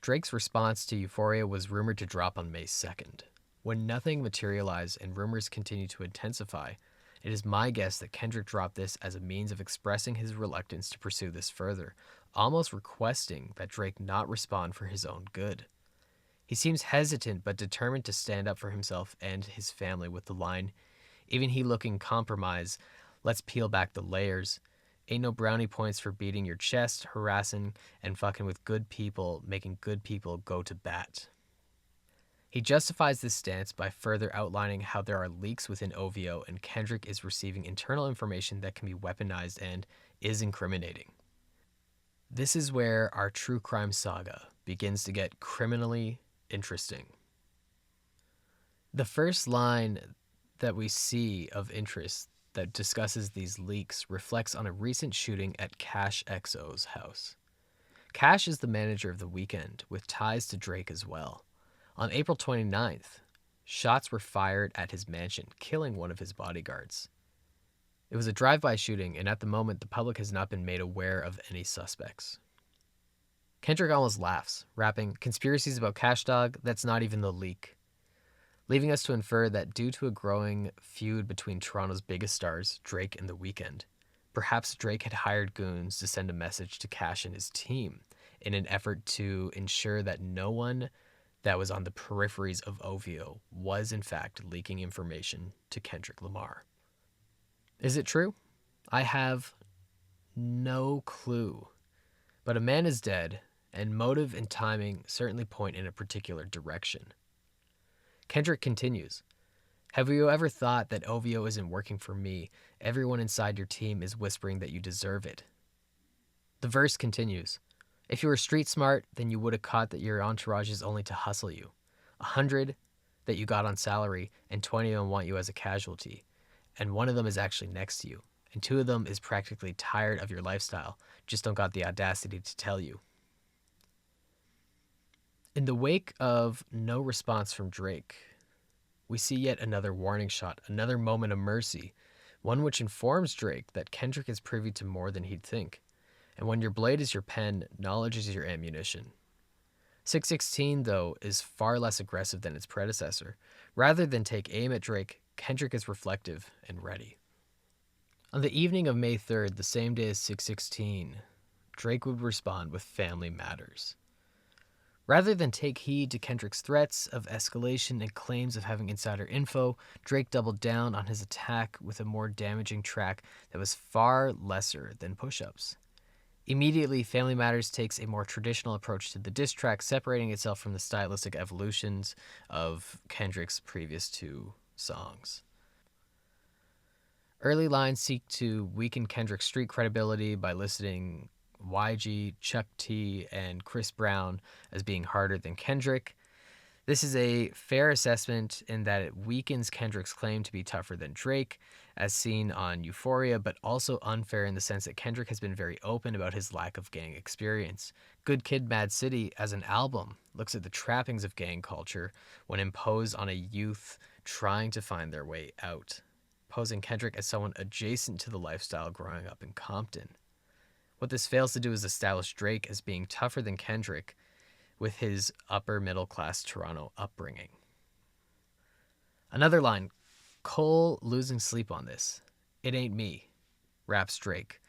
Drake's response to Euphoria was rumored to drop on May 2nd. When nothing materialized and rumors continue to intensify, it is my guess that Kendrick dropped this as a means of expressing his reluctance to pursue this further, almost requesting that Drake not respond for his own good. He seems hesitant but determined to stand up for himself and his family with the line, even he looking compromised, let's peel back the layers. Ain't no brownie points for beating your chest, harassing, and fucking with good people, making good people go to bat. He justifies this stance by further outlining how there are leaks within OVO and Kendrick is receiving internal information that can be weaponized and is incriminating. This is where our true crime saga begins to get criminally interesting. The first line that we see of interest that discusses these leaks reflects on a recent shooting at Cash XO's house. Cash is the manager of The Weeknd, with ties to Drake as well. On April 29th, shots were fired at his mansion, killing one of his bodyguards. It was a drive-by shooting, and at the moment, the public has not been made aware of any suspects. Kendrick almost laughs, rapping, "Conspiracies about Cash Dog, that's not even the leak," leaving us to infer that due to a growing feud between Toronto's biggest stars, Drake and The Weeknd, perhaps Drake had hired goons to send a message to Cash and his team in an effort to ensure that no one that was on the peripheries of OVO was in fact leaking information to Kendrick Lamar. Is it true? I have no clue. But a man is dead, and motive and timing certainly point in a particular direction. Kendrick continues, have you ever thought that OVO isn't working for me? Everyone inside your team is whispering that you deserve it. The verse continues, if you were street smart, then you would have caught that your entourage is only to hustle you. 100 that you got on salary, and 20 of them want you as a casualty. And one of them is actually next to you. And 2 of them is practically tired of your lifestyle, just don't got the audacity to tell you. In the wake of no response from Drake, we see yet another warning shot, another moment of mercy, one which informs Drake that Kendrick is privy to more than he'd think. And when your blade is your pen, knowledge is your ammunition. 616, though, is far less aggressive than its predecessor. Rather than take aim at Drake, Kendrick is reflective and ready. On the evening of May 3rd, the same day as 616, Drake would respond with Family Matters. Rather than take heed to Kendrick's threats of escalation and claims of having insider info, Drake doubled down on his attack with a more damaging track that was far lesser than push-ups. Immediately, Family Matters takes a more traditional approach to the diss track, separating itself from the stylistic evolutions of Kendrick's previous 2 songs. Early lines seek to weaken Kendrick's street credibility by listing YG, Chuck T, and Chris Brown as being harder than Kendrick. This is a fair assessment in that it weakens Kendrick's claim to be tougher than Drake, as seen on Euphoria, but also unfair in the sense that Kendrick has been very open about his lack of gang experience. Good Kid, Mad City, as an album, looks at the trappings of gang culture when imposed on a youth trying to find their way out, posing Kendrick as someone adjacent to the lifestyle growing up in Compton. What this fails to do is establish Drake as being tougher than Kendrick, with his upper middle class Toronto upbringing. Another line, Cole losing sleep on this. It ain't me, raps Drake,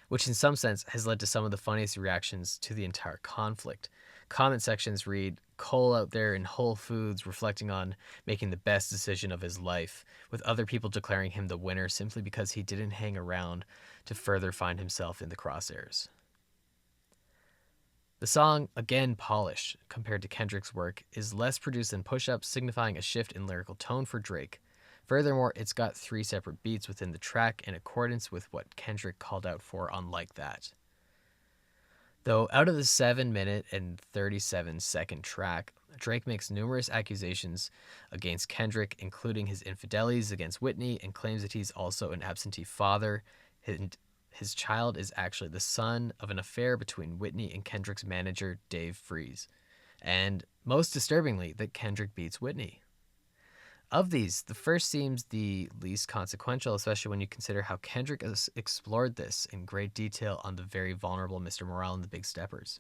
which in some sense has led to some of the funniest reactions to the entire conflict. Comment sections read, Cole out there in Whole Foods reflecting on making the best decision of his life, with other people declaring him the winner simply because he didn't hang around to further find himself in the crosshairs. The song, again polished compared to Kendrick's work, is less produced than Push Up, signifying a shift in lyrical tone for Drake. Furthermore, it's got 3 separate beats within the track in accordance with what Kendrick called out for on Like That. Though out of the 7-minute and 37-second track, Drake makes numerous accusations against Kendrick, including his infidelities against Whitney, and claims that he's also an absentee father. His child is actually the son of an affair between Whitney and Kendrick's manager, Dave Freeze. And most disturbingly, that Kendrick beats Whitney. Of these, the first seems the least consequential, especially when you consider how Kendrick has explored this in great detail on the very vulnerable Mr. Morale and the Big Steppers.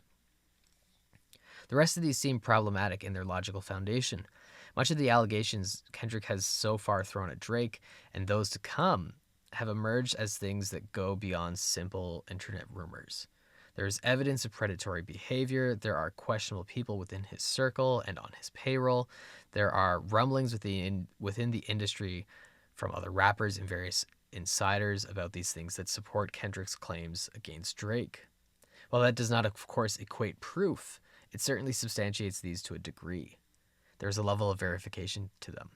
The rest of these seem problematic in their logical foundation. Much of the allegations Kendrick has so far thrown at Drake, and those to come, have emerged as things that go beyond simple internet rumors. There's evidence of predatory behavior. There are questionable people within his circle and on his payroll. There are rumblings within the industry from other rappers and various insiders about these things that support Kendrick's claims against Drake. While that does not, of course, equate proof, it certainly substantiates these to a degree. There's a level of verification to them.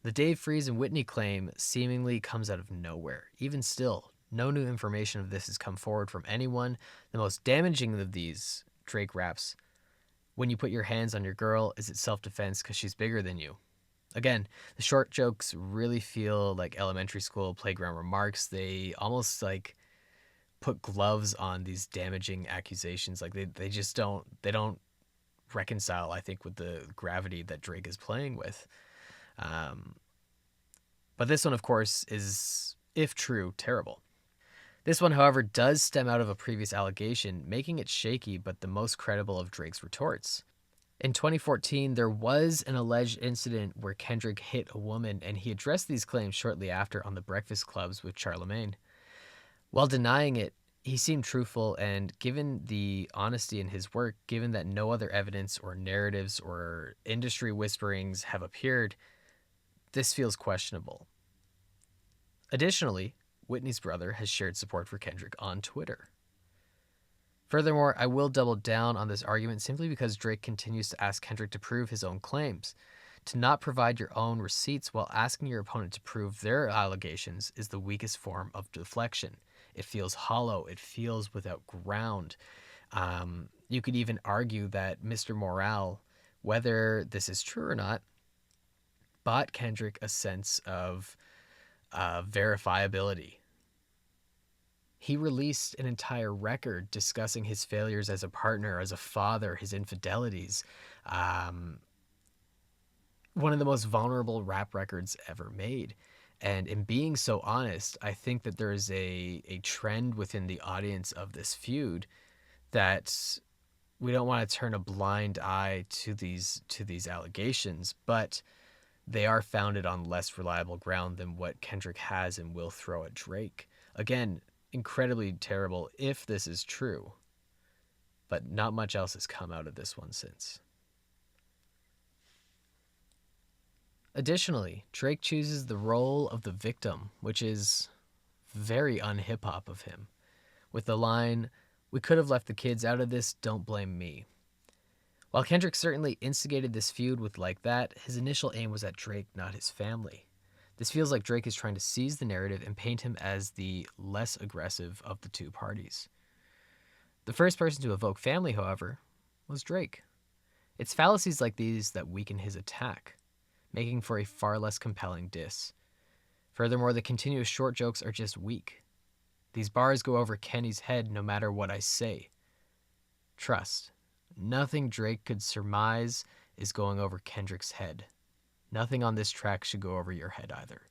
The Dave Freeze and Whitney claim seemingly comes out of nowhere. Even still, no new information of this has come forward from anyone. The most damaging of these Drake raps, when you put your hands on your girl, is it self-defense because she's bigger than you? Again, the short jokes really feel like elementary school playground remarks. They almost like put gloves on these damaging accusations. Like they just don't reconcile, I think, with the gravity that Drake is playing with. But this one, of course, is, if true, terrible. This one, however, does stem out of a previous allegation, making it shaky but the most credible of Drake's retorts. In 2014, there was an alleged incident where Kendrick hit a woman, and he addressed these claims shortly after on The Breakfast Clubs with Charlemagne. While denying it, he seemed truthful, and given the honesty in his work, given that no other evidence or narratives or industry whisperings have appeared, this feels questionable. Additionally, Whitney's brother has shared support for Kendrick on Twitter. Furthermore, I will double down on this argument simply because Drake continues to ask Kendrick to prove his own claims. To not provide your own receipts while asking your opponent to prove their allegations is the weakest form of deflection. It feels hollow. It feels without ground. You could even argue that Mr. Morale, whether this is true or not, bought Kendrick a sense of verifiability. He released an entire record discussing his failures as a partner, as a father, his infidelities. One of the most vulnerable rap records ever made. And in being so honest, I think that there is a trend within the audience of this feud that we don't want to turn a blind eye to these allegations, but they are founded on less reliable ground than what Kendrick has and will throw at Drake. Again, incredibly terrible if this is true, but not much else has come out of this one since. Additionally, Drake chooses the role of the victim, which is very un-hip-hop of him, with the line, "We could have left the kids out of this, don't blame me." While Kendrick certainly instigated this feud with Like That, his initial aim was at Drake, not his family. This feels like Drake is trying to seize the narrative and paint him as the less aggressive of the two parties. The first person to evoke family, however, was Drake. It's fallacies like these that weaken his attack, making for a far less compelling diss. Furthermore, the continuous short jokes are just weak. These bars go over Kenny's head no matter what I say. Trust, nothing Drake could surmise is going over Kendrick's head. Nothing on this track should go over your head either.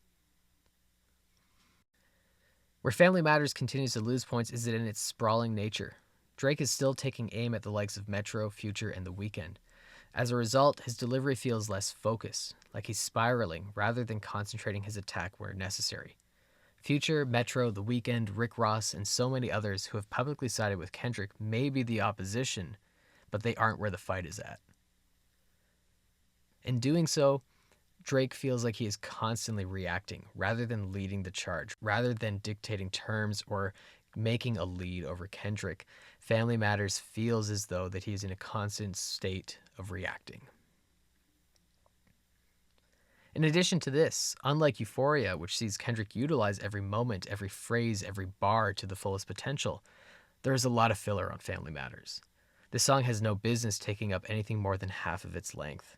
Where Family Matters continues to lose points is in its sprawling nature. Drake is still taking aim at the likes of Metro, Future, and The Weeknd. As a result, his delivery feels less focused, like he's spiraling rather than concentrating his attack where necessary. Future, Metro, The Weeknd, Rick Ross, and so many others who have publicly sided with Kendrick may be the opposition, but they aren't where the fight is at. In doing so, Drake feels like he is constantly reacting rather than leading the charge, rather than dictating terms or making a lead over Kendrick. Family Matters feels as though that he is in a constant state of reacting. In addition to this, unlike Euphoria, which sees Kendrick utilize every moment, every phrase, every bar to the fullest potential, there is a lot of filler on Family Matters. This song has no business taking up anything more than half of its length.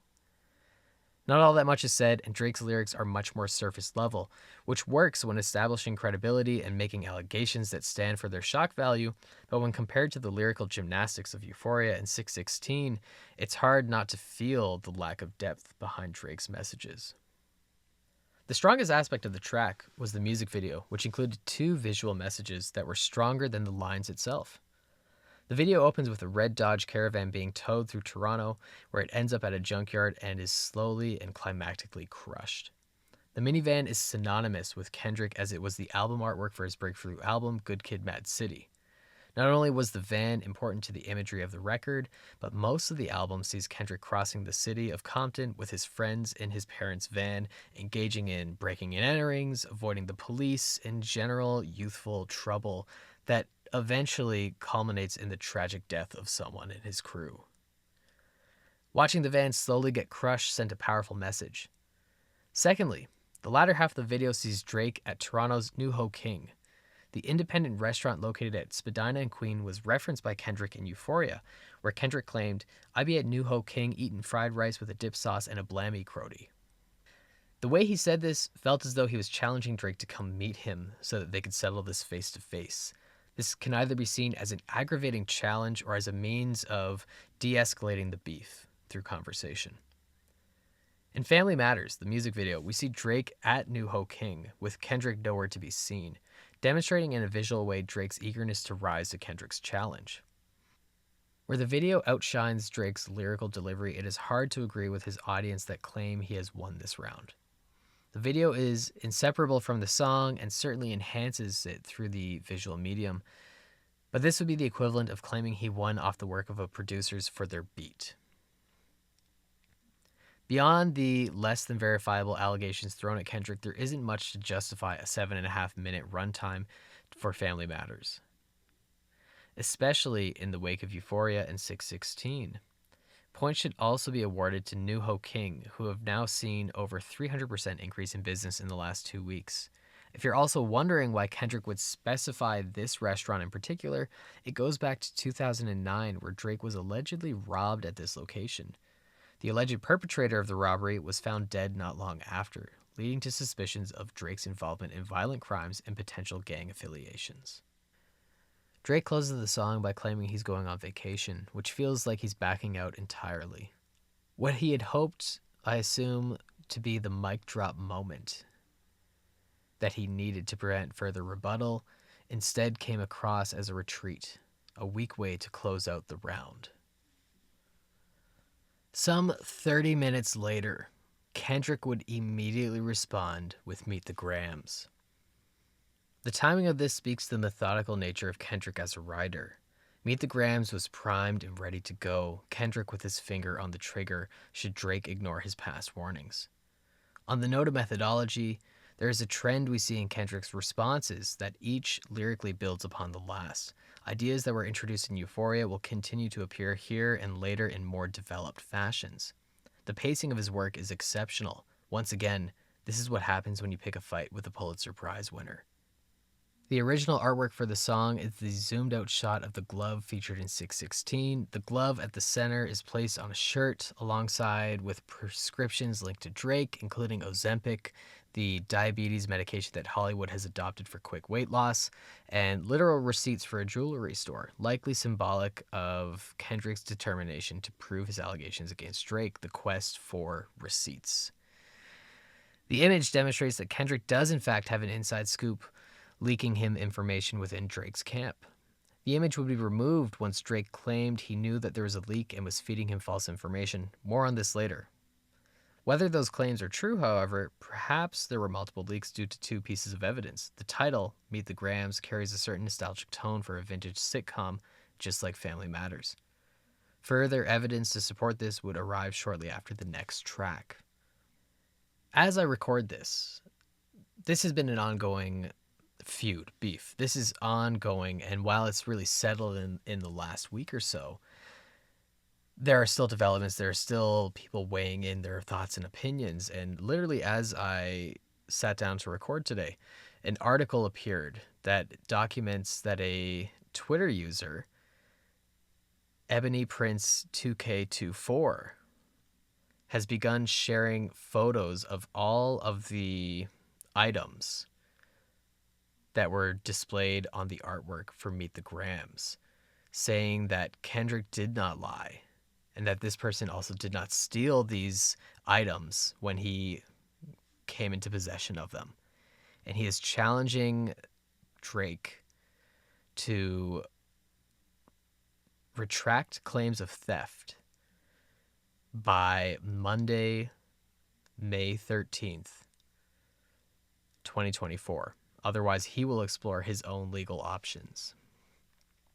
Not all that much is said, and Drake's lyrics are much more surface level, which works when establishing credibility and making allegations that stand for their shock value, but when compared to the lyrical gymnastics of Euphoria and 616, it's hard not to feel the lack of depth behind Drake's messages. The strongest aspect of the track was the music video, which included 2 visual messages that were stronger than the lines itself. The video opens with a red Dodge Caravan being towed through Toronto, where it ends up at a junkyard and is slowly and climactically crushed. The minivan is synonymous with Kendrick as it was the album artwork for his breakthrough album, Good Kid, Mad City. Not only was the van important to the imagery of the record, but most of the album sees Kendrick crossing the city of Compton with his friends in his parents' van, engaging in breaking and enterings, avoiding the police, and general youthful trouble that eventually culminates in the tragic death of someone in his crew. Watching the van slowly get crushed sent a powerful message. Secondly, the latter half of the video sees Drake at Toronto's New Ho King. The independent restaurant located at Spadina and Queen was referenced by Kendrick in Euphoria, where Kendrick claimed, "I be at New Ho King eating fried rice with a dip sauce and a blammy crody." The way he said this felt as though he was challenging Drake to come meet him so that they could settle this face to face. This can either be seen as an aggravating challenge or as a means of de-escalating the beef through conversation. In Family Matters, the music video, we see Drake at New Ho King with Kendrick nowhere to be seen, demonstrating in a visual way Drake's eagerness to rise to Kendrick's challenge. Where the video outshines Drake's lyrical delivery, it is hard to agree with his audience that claim he has won this round. The video is inseparable from the song and certainly enhances it through the visual medium, but this would be the equivalent of claiming he won off the work of a producers for their beat. Beyond the less than verifiable allegations thrown at Kendrick, there isn't much to justify a 7.5-minute runtime for Family Matters, especially in the wake of Euphoria and 616. Points should also be awarded to New Ho King, who have now seen over 300% increase in business in the last 2 weeks. If you're also wondering why Kendrick would specify this restaurant in particular, it goes back to 2009, where Drake was allegedly robbed at this location. The alleged perpetrator of the robbery was found dead not long after, leading to suspicions of Drake's involvement in violent crimes and potential gang affiliations. Drake closes the song by claiming he's going on vacation, which feels like he's backing out entirely. What he had hoped, I assume, to be the mic drop moment that he needed to prevent further rebuttal, instead came across as a retreat, a weak way to close out the round. Some 30 minutes later, Kendrick would immediately respond with Meet the Grams. The timing of this speaks to the methodical nature of Kendrick as a writer. Meet the Grams was primed and ready to go, Kendrick with his finger on the trigger should Drake ignore his past warnings. On the note of methodology, there is a trend we see in Kendrick's responses that each lyrically builds upon the last. Ideas that were introduced in Euphoria will continue to appear here and later in more developed fashions. The pacing of his work is exceptional. Once again, this is what happens when you pick a fight with a Pulitzer Prize winner. The original artwork for the song is the zoomed out shot of the glove featured in 616. The glove at the center is placed on a shirt alongside with prescriptions linked to Drake, including Ozempic, the diabetes medication that Hollywood has adopted for quick weight loss, and literal receipts for a jewelry store, likely symbolic of Kendrick's determination to prove his allegations against Drake, the quest for receipts. The image demonstrates that Kendrick does in fact have an inside scoop leaking him information within Drake's camp. The image would be removed once Drake claimed he knew that there was a leak and was feeding him false information. More on this later. Whether those claims are true, however, perhaps there were multiple leaks due to two pieces of evidence. The title, Meet the Grams, carries a certain nostalgic tone for a vintage sitcom, just like Family Matters. Further evidence to support this would arrive shortly after the next track. As I record this has been an ongoing feud, beef. This is ongoing, and while it's really settled in the last week or so, there are still developments. There are still people weighing in their thoughts and opinions. And literally, as I sat down to record today, an article appeared that documents that a Twitter user, Ebony Prince 2K24, has begun sharing photos of all of the items that were displayed on the artwork for Meet the Grams, saying that Kendrick did not lie and that this person also did not steal these items when he came into possession of them. And he is challenging Drake to retract claims of theft by Monday, May 13th, 2024. Otherwise, he will explore his own legal options.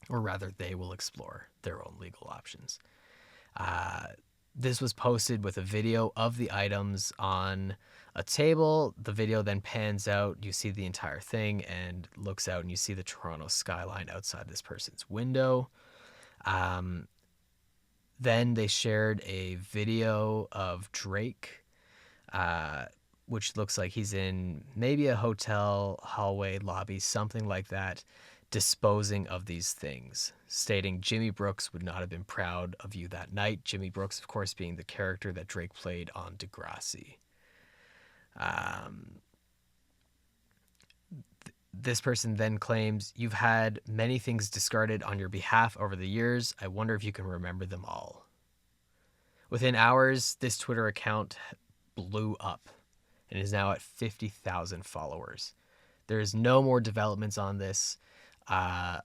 Or rather, they will explore their own legal options. This was posted with a video of the items on a table. The video then pans out. You see the entire thing and looks out and you see the Toronto skyline outside this person's window. Then they shared a video of Drake, which looks like he's in maybe a hotel, hallway, lobby, something like that, disposing of these things, stating Jimmy Brooks would not have been proud of you that night. Jimmy Brooks, of course, being the character that Drake played on Degrassi. This person then claims, you've had many things discarded on your behalf over the years. I wonder if you can remember them all. Within hours, this Twitter account blew up and is now at 50,000 followers. There is no more developments on this. I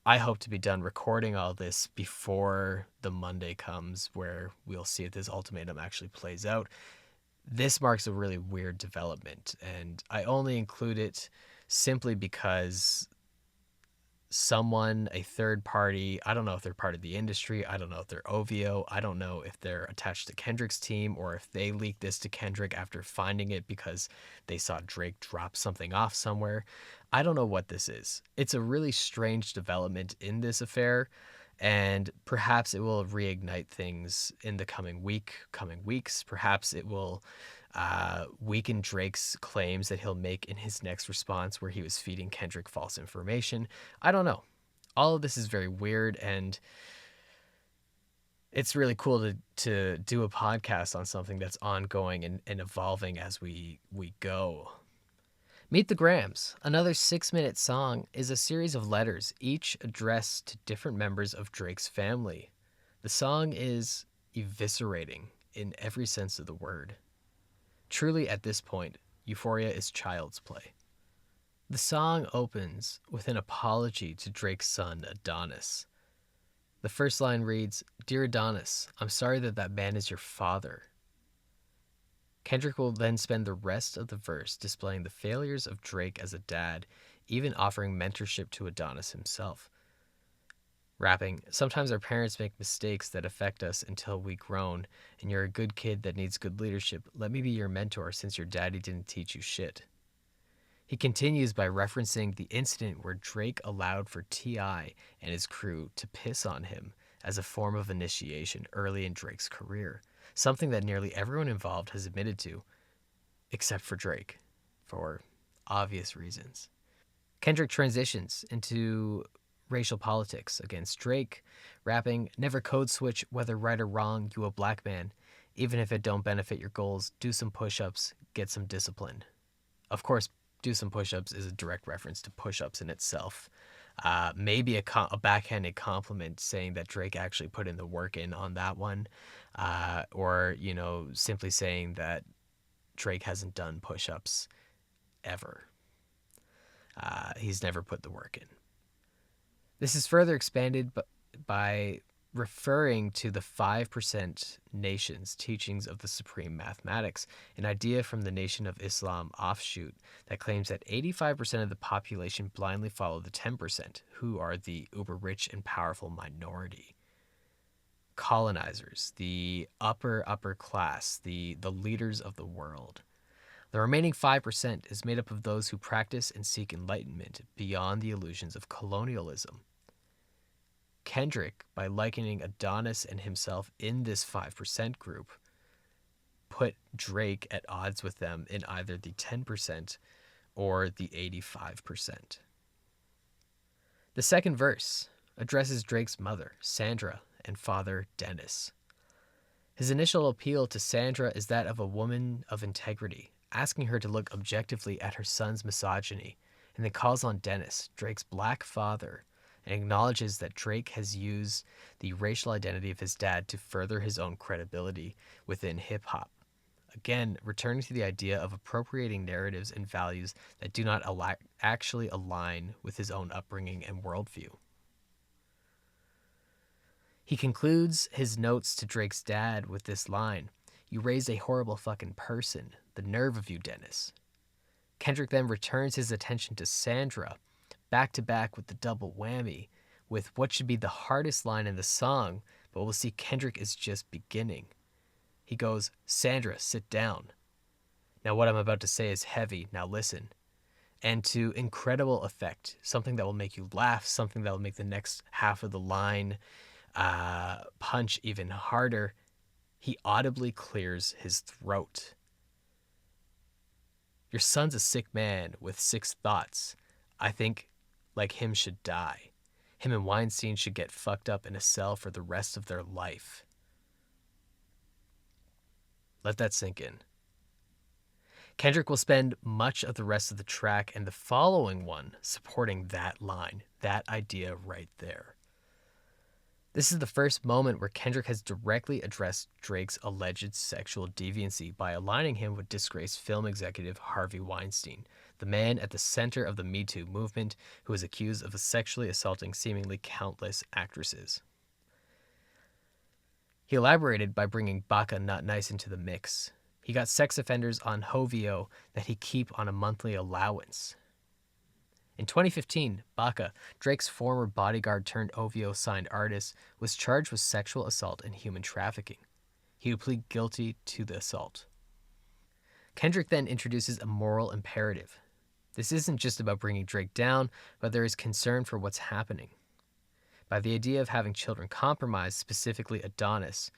hope to be done recording all this before the Monday comes where we'll see if this ultimatum actually plays out. This marks a really weird development, and I only include it simply because someone, a third party, I don't know if they're part of the industry, I don't know if they're OVO, I don't know if they're attached to Kendrick's team or if they leaked this to Kendrick after finding it because they saw Drake drop something off somewhere. I don't know what this is. It's a really strange development in this affair, and perhaps it will reignite things in the coming weeks. Perhaps it will weaken Drake's claims that he'll make in his next response where he was feeding Kendrick false information. I don't know. All of this is very weird, and it's really cool to do a podcast on something that's ongoing and evolving as we go. Meet the Grams, another 6-minute song, is a series of letters, each addressed to different members of Drake's family. The song is eviscerating in every sense of the word. Truly, at this point, Euphoria is child's play. The song opens with an apology to Drake's son, Adonis. The first line reads, "Dear Adonis, I'm sorry that man is your father." Kendrick will then spend the rest of the verse displaying the failures of Drake as a dad, even offering mentorship to Adonis himself. Rapping, "Sometimes our parents make mistakes that affect us until we grown, and you're a good kid that needs good leadership. Let me be your mentor since your daddy didn't teach you shit." He continues by referencing the incident where Drake allowed for T.I. and his crew to piss on him as a form of initiation early in Drake's career, something that nearly everyone involved has admitted to, except for Drake, for obvious reasons. Kendrick transitions into racial politics against Drake, rapping, "Never code switch, whether right or wrong, you a black man. Even if it don't benefit your goals, do some push-ups, get some discipline." Of course, "do some push-ups" is a direct reference to push-ups in itself. Maybe a backhanded compliment saying that Drake actually put in the work in on that one, or simply saying that Drake hasn't done push-ups ever. He's never put the work in. This is further expanded by referring to the 5% nation's teachings of the supreme mathematics, an idea from the Nation of Islam offshoot that claims that 85% of the population blindly follow the 10%, who are the uber rich and powerful minority. Colonizers, the upper class, the leaders of the world. The remaining 5% is made up of those who practice and seek enlightenment beyond the illusions of colonialism. Kendrick, by likening Adonis and himself in this 5% group, put Drake at odds with them in either the 10% or the 85%. The second verse addresses Drake's mother, Sandra, and father, Dennis. His initial appeal to Sandra is that of a woman of integrity, asking her to look objectively at her son's misogyny, and then calls on Dennis, Drake's black father, and acknowledges that Drake has used the racial identity of his dad to further his own credibility within hip-hop. Again, returning to the idea of appropriating narratives and values that do not actually align with his own upbringing and worldview. He concludes his notes to Drake's dad with this line, "You raised a horrible fucking person. The nerve of you, Dennis." Kendrick then returns his attention to Sandra, back to back with the double whammy, with what should be the hardest line in the song, but we'll see Kendrick is just beginning. He goes, "Sandra, sit down. Now what I'm about to say is heavy, now listen." And to incredible effect, something that will make you laugh, something that will make the next half of the line punch even harder, he audibly clears his throat. "Your son's a sick man with 6 thoughts. I think like him should die. Him and Weinstein should get fucked up in a cell for the rest of their life." Let that sink in. Kendrick will spend much of the rest of the track and the following one supporting that line, that idea right there. This is the first moment where Kendrick has directly addressed Drake's alleged sexual deviancy by aligning him with disgraced film executive Harvey Weinstein, the man at the center of the Me Too movement who is accused of sexually assaulting seemingly countless actresses. He elaborated by bringing Baka Not Nice into the mix. He got sex offenders on Hovio that he keep on a monthly allowance. In 2015, Baka, Drake's former bodyguard turned OVO signed artist, was charged with sexual assault and human trafficking. He would plead guilty to the assault. Kendrick then introduces a moral imperative. This isn't just about bringing Drake down, but there is concern for what's happening. By the idea of having children compromised, specifically Adonis,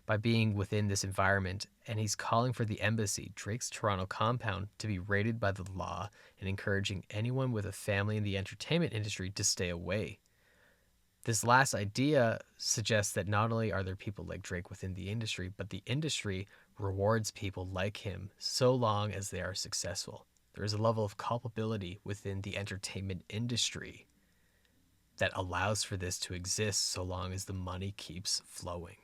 by being within this environment, and he's calling for the embassy, Drake's Toronto compound, to be raided by the law and encouraging anyone with a family in the entertainment industry to stay away. This last idea suggests that not only are there people like Drake within the industry, but the industry rewards people like him so long as they are successful. There is a level of culpability within the entertainment industry that allows for this to exist so long as the money keeps flowing.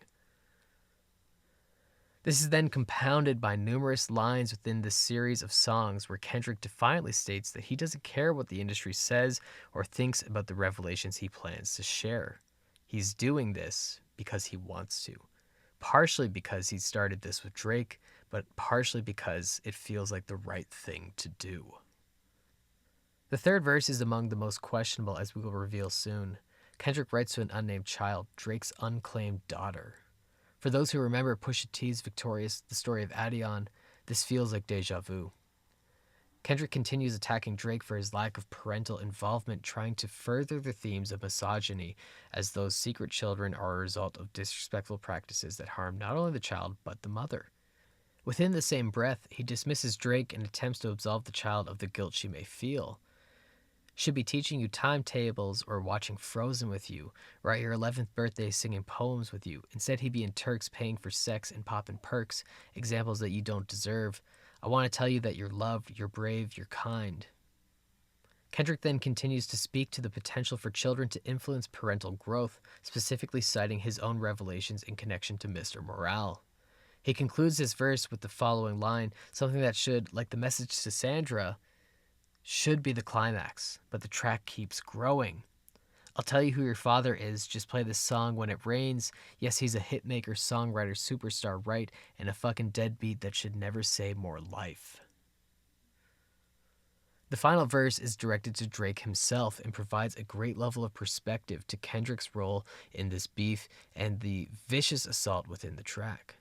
This is then compounded by numerous lines within this series of songs where Kendrick defiantly states that he doesn't care what the industry says or thinks about the revelations he plans to share. He's doing this because he wants to. Partially because he started this with Drake, but partially because it feels like the right thing to do. The third verse is among the most questionable, as we will reveal soon. Kendrick writes to an unnamed child, Drake's unclaimed daughter. For those who remember Pusha T's Victorious, The Story of Adion, this feels like deja vu. Kendrick continues attacking Drake for his lack of parental involvement, trying to further the themes of misogyny, as those secret children are a result of disrespectful practices that harm not only the child, but the mother. Within the same breath, he dismisses Drake and attempts to absolve the child of the guilt she may feel. Should be teaching you timetables or watching Frozen with you, or at your 11th birthday singing poems with you. Instead, he'd be in Turks paying for sex and popping perks, examples that you don't deserve. I want to tell you that you're loved, you're brave, you're kind. Kendrick then continues to speak to the potential for children to influence parental growth, specifically citing his own revelations in connection to Mr. Morale. He concludes his verse with the following line, something that should, like the message to Sandra, should be the climax, but the track keeps growing. I'll tell you who your father is, just play this song when it rains. Yes, he's a hitmaker, songwriter, superstar, right, and a fucking deadbeat that should never say more life. The final verse is directed to Drake himself and provides a great level of perspective to Kendrick's role in this beef and the vicious assault within the track.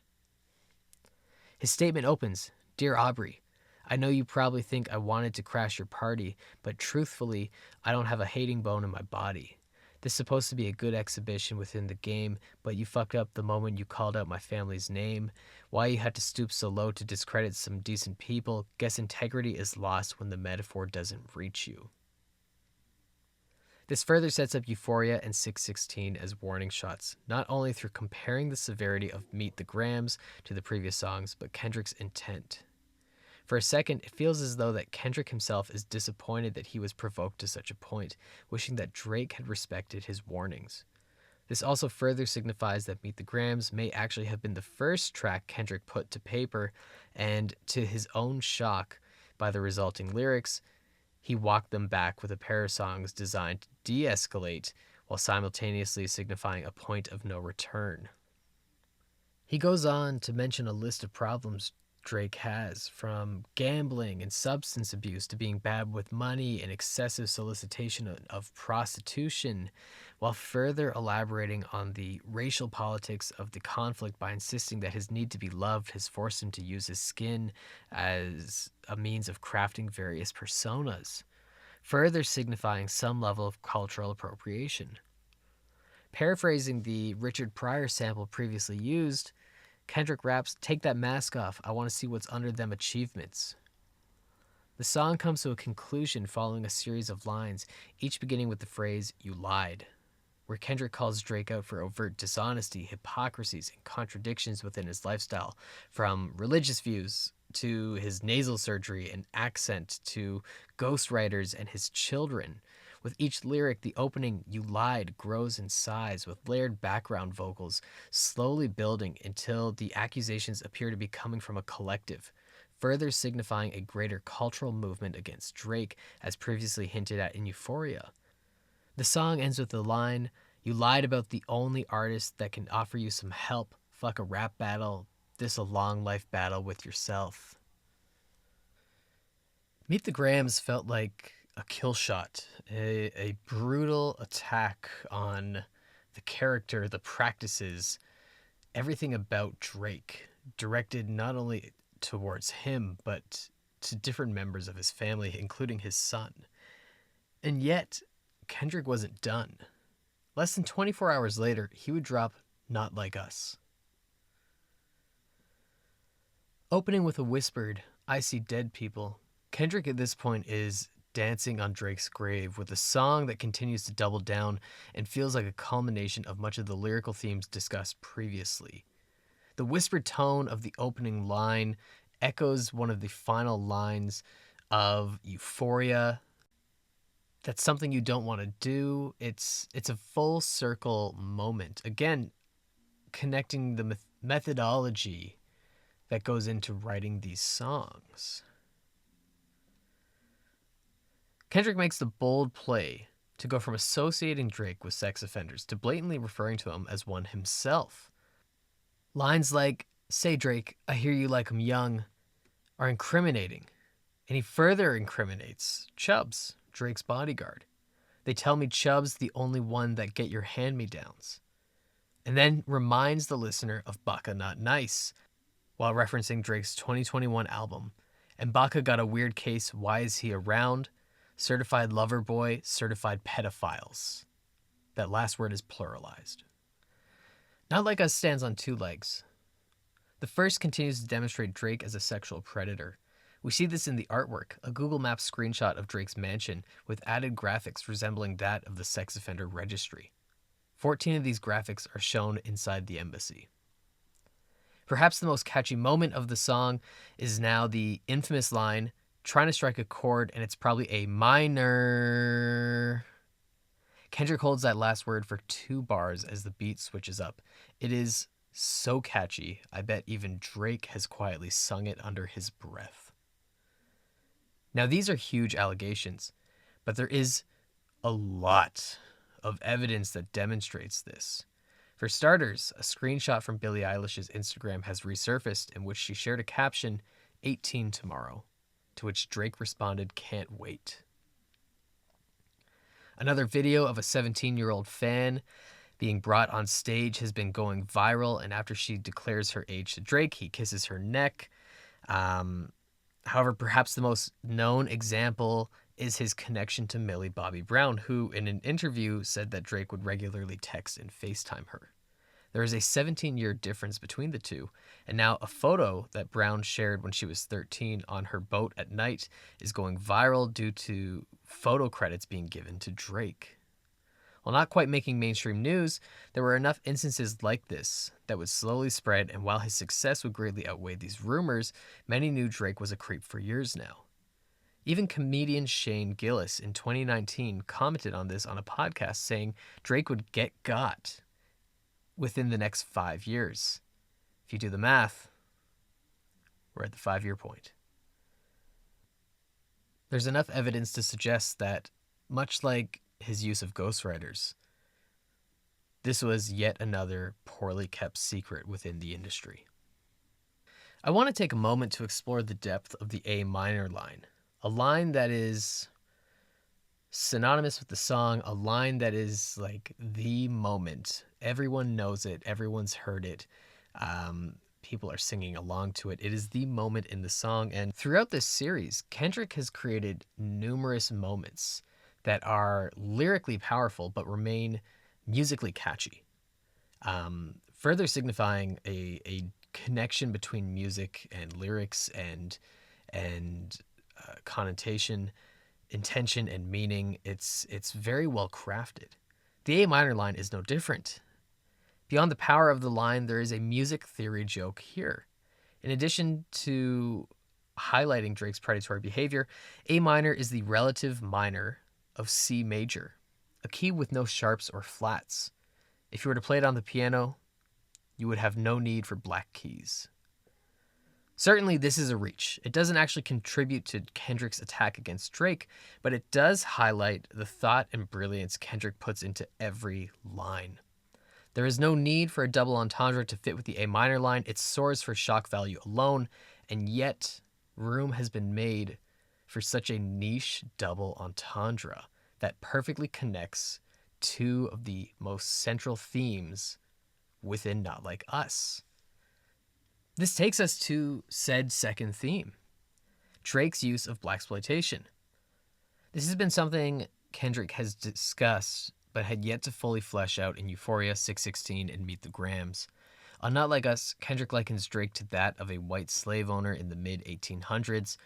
His statement opens, "Dear Aubrey, I know you probably think I wanted to crash your party, but truthfully, I don't have a hating bone in my body. This is supposed to be a good exhibition within the game, but you fucked up the moment you called out my family's name. Why you had to stoop so low to discredit some decent people, guess integrity is lost when the metaphor doesn't reach you." This further sets up Euphoria and 616 as warning shots, not only through comparing the severity of Meet the Grams to the previous songs, but Kendrick's intent. For a second, it feels as though that Kendrick himself is disappointed that he was provoked to such a point, wishing that Drake had respected his warnings. This also further signifies that Meet the Grams may actually have been the first track Kendrick put to paper, and to his own shock by the resulting lyrics, he walked them back with a pair of songs designed to de-escalate while simultaneously signifying a point of no return. He goes on to mention a list of problems Drake has, from gambling and substance abuse to being bad with money and excessive solicitation of prostitution, while further elaborating on the racial politics of the conflict by insisting that his need to be loved has forced him to use his skin as a means of crafting various personas, further signifying some level of cultural appropriation. Paraphrasing the Richard Pryor sample previously used, Kendrick raps, "Take that mask off, I want to see what's under them achievements." The song comes to a conclusion following a series of lines, each beginning with the phrase, "You lied," where Kendrick calls Drake out for overt dishonesty, hypocrisies, and contradictions within his lifestyle, from religious views to his nasal surgery and accent to ghostwriters and his children. With each lyric, the opening "You lied" grows in size with layered background vocals, slowly building until the accusations appear to be coming from a collective, further signifying a greater cultural movement against Drake, as previously hinted at in Euphoria. The song ends with the line, "You lied about the only artist that can offer you some help. Fuck a rap battle. This a long life battle with yourself." Meet the Grams felt like a kill shot, a brutal attack on the character, the practices, everything about Drake, directed not only towards him, but to different members of his family, including his son. And yet, Kendrick wasn't done. Less than 24 hours later, he would drop Not Like Us. Opening with a whispered, "I see dead people," Kendrick at this point is dancing on Drake's grave with a song that continues to double down and feels like a culmination of much of the lyrical themes discussed previously. The whispered tone of the opening line echoes one of the final lines of Euphoria. That's something you don't want to do. It's a full circle moment. Again, connecting the methodology that goes into writing these songs. Kendrick makes the bold play to go from associating Drake with sex offenders to blatantly referring to him as one himself. Lines like, "Say Drake, I hear you like 'em young," are incriminating, and he further incriminates Chubbs, Drake's bodyguard. "They tell me Chubbs the only one that get your hand-me-downs," and then reminds the listener of Baka Not Nice while referencing Drake's 2021 album. "And Baka got a weird case, why is he around? Certified lover boy, certified pedophiles." That last word is pluralized. Not Like Us stands on two legs. The first continues to demonstrate Drake as a sexual predator, We see this in the artwork, a Google Maps screenshot of Drake's mansion with added graphics resembling that of the sex offender registry. 14 of these graphics are shown inside the embassy. Perhaps the most catchy moment of the song is now the infamous line, "Trying to strike a chord and it's probably a minor." Kendrick holds that last word for 2 bars as the beat switches up. It is so catchy, I bet even Drake has quietly sung it under his breath. Now, these are huge allegations, but there is a lot of evidence that demonstrates this. For starters, a screenshot from Billie Eilish's Instagram has resurfaced in which she shared a caption, 18 tomorrow, to which Drake responded, "Can't wait." Another video of a 17-year-old fan being brought on stage has been going viral, and after she declares her age to Drake, he kisses her neck. However, perhaps the most known example is his connection to Millie Bobby Brown, who in an interview said that Drake would regularly text and FaceTime her. There is a 17-year difference between the two, and now a photo that Brown shared when she was 13 on her boat at night is going viral due to photo credits being given to Drake. While not quite making mainstream news, there were enough instances like this that would slowly spread, and while his success would greatly outweigh these rumors, many knew Drake was a creep for years now. Even comedian Shane Gillis in 2019 commented on this on a podcast, saying Drake would get got within the next 5 years. If you do the math, we're at the 5-year point. There's enough evidence to suggest that, much like his use of ghostwriters, this was yet another poorly kept secret within the industry. I want to take a moment to explore the depth of the A minor line, a line that is synonymous with the song, a line that is like the moment. Everyone knows it, everyone's heard it. People are singing along to it. It is the moment in the song, and throughout this series, Kendrick has created numerous moments that are lyrically powerful but remain musically catchy, further signifying a connection between music and lyrics and connotation, intention, and meaning. It's very well crafted. The A minor line is no different. Beyond the power of the line, there is a music theory joke here. In addition to highlighting Drake's predatory behavior, A minor is the relative minor of C major, a key with no sharps or flats. If you were to play it on the piano, you would have no need for black keys. Certainly, this is a reach. It doesn't actually contribute to Kendrick's attack against Drake, but it does highlight the thought and brilliance Kendrick puts into every line. There is no need for a double entendre to fit with the A minor line. It soars for shock value alone, and yet room has been made for such a niche double entendre that perfectly connects 2 of the most central themes within Not Like Us. This takes us to said second theme, Drake's use of blaxploitation. This has been something Kendrick has discussed but had yet to fully flesh out in Euphoria, 616, and Meet the Grams. On Not Like Us, Kendrick likens Drake to that of a white slave owner in the mid-1800s.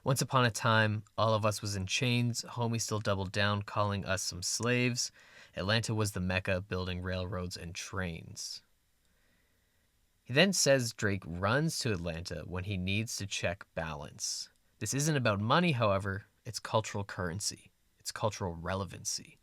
Once upon a time, all of us was in chains, homie still doubled down, calling us some slaves. Atlanta was the mecca, building railroads and trains. He then says Drake runs to Atlanta when he needs to check balance. This isn't about money, however, it's cultural currency, it's cultural relevancy.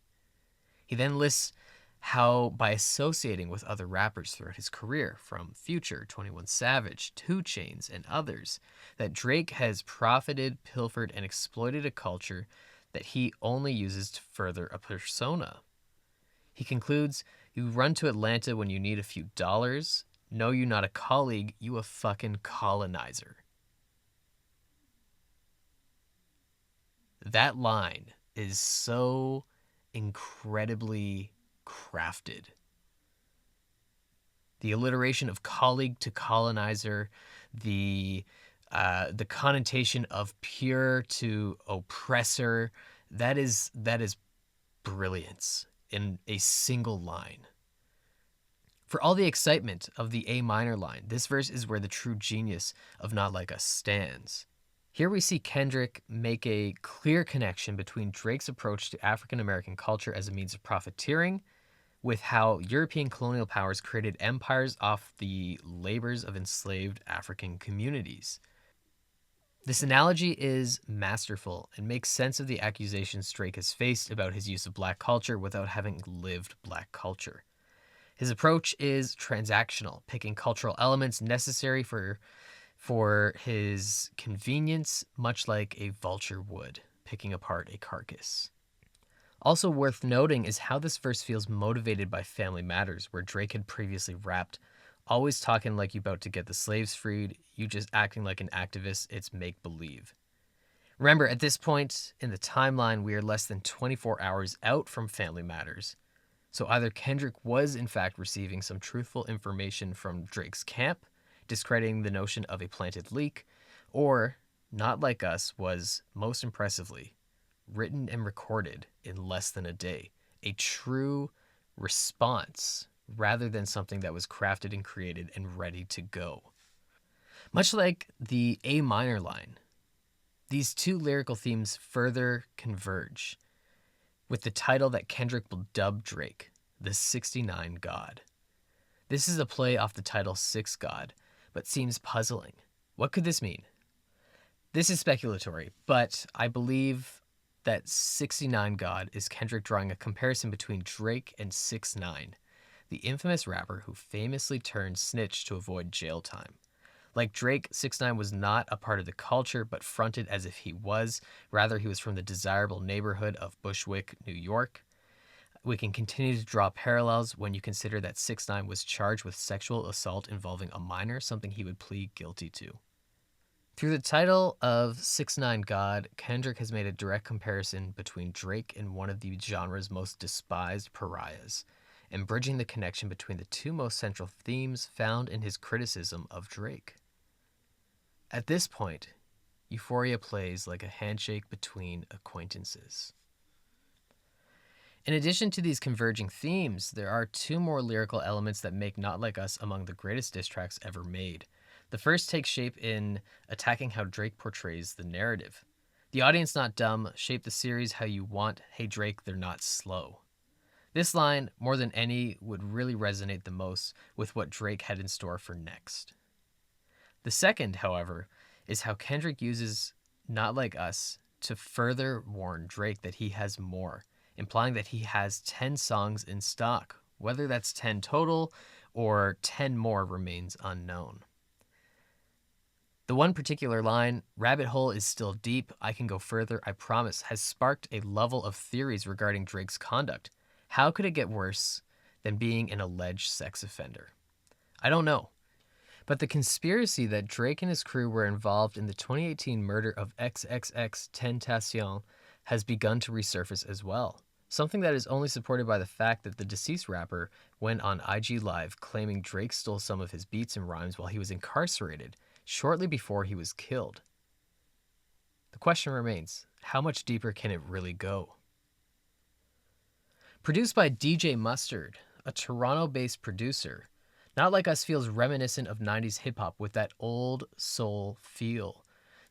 He then lists how, by associating with other rappers throughout his career, from Future, 21 Savage, 2 Chainz, and others, that Drake has profited, pilfered, and exploited a culture that he only uses to further a persona. He concludes, "You run to Atlanta when you need a few dollars. No, you not a colleague, you a fucking colonizer." That line is so incredibly crafted. The alliteration of colleague to colonizer, the connotation of pure to oppressor, that is brilliance in a single line. For all the excitement of the A minor line, this verse is where the true genius of Not Like Us stands. Here we see Kendrick make a clear connection between Drake's approach to African American culture as a means of profiteering with how European colonial powers created empires off the labors of enslaved African communities. This analogy is masterful and makes sense of the accusations Drake has faced about his use of black culture without having lived black culture. His approach is transactional, picking cultural elements necessary for his convenience, much like a vulture would, picking apart a carcass. Also worth noting is how this verse feels motivated by family matters, where Drake had previously rapped, always talking like you about to get the slaves freed, you just acting like an activist, it's make-believe. Remember, at this point in the timeline, we are less than 24 hours out from family matters. So either Kendrick was in fact receiving some truthful information from Drake's camp, discrediting the notion of a planted leak, or, Not Like Us was, most impressively, written and recorded in less than a day. A true response rather than something that was crafted and created and ready to go. Much like the A minor line, these two lyrical themes further converge with the title that Kendrick will dub Drake, the 69 God. This is a play off the title Six God, but seems puzzling. What could this mean? This is speculatory, but I believe that 69 God is Kendrick drawing a comparison between Drake and 6ix9ine, the infamous rapper who famously turned snitch to avoid jail time. Like Drake, 6ix9ine was not a part of the culture, but fronted as if he was. Rather, he was from the desirable neighborhood of Bushwick, New York. We can continue to draw parallels when you consider that 6ix9ine was charged with sexual assault involving a minor, something he would plead guilty to. Through the title of 6ix9ine God, Kendrick has made a direct comparison between Drake and one of the genre's most despised pariahs, and bridging the connection between the two most central themes found in his criticism of Drake. At this point, Euphoria plays like a handshake between acquaintances. In addition to these converging themes, there are two more lyrical elements that make Not Like Us among the greatest diss tracks ever made. The first takes shape in attacking how Drake portrays the narrative. The audience not dumb, shape the series how you want, hey Drake, they're not slow. This line, more than any, would really resonate the most with what Drake had in store for next. The second, however, is how Kendrick uses Not Like Us to further warn Drake that he has more, implying that he has 10 songs in stock. Whether that's 10 total or 10 more remains unknown. The one particular line, rabbit hole is still deep, I can go further, I promise, has sparked a level of theories regarding Drake's conduct. How could it get worse than being an alleged sex offender? I don't know. But the conspiracy that Drake and his crew were involved in the 2018 murder of XXXTentacion has begun to resurface as well. Something that is only supported by the fact that the deceased rapper went on IG Live claiming Drake stole some of his beats and rhymes while he was incarcerated, shortly before he was killed. The question remains, how much deeper can it really go? Produced by DJ Mustard, a Toronto-based producer, Not Like Us feels reminiscent of 90s hip-hop with that old soul feel.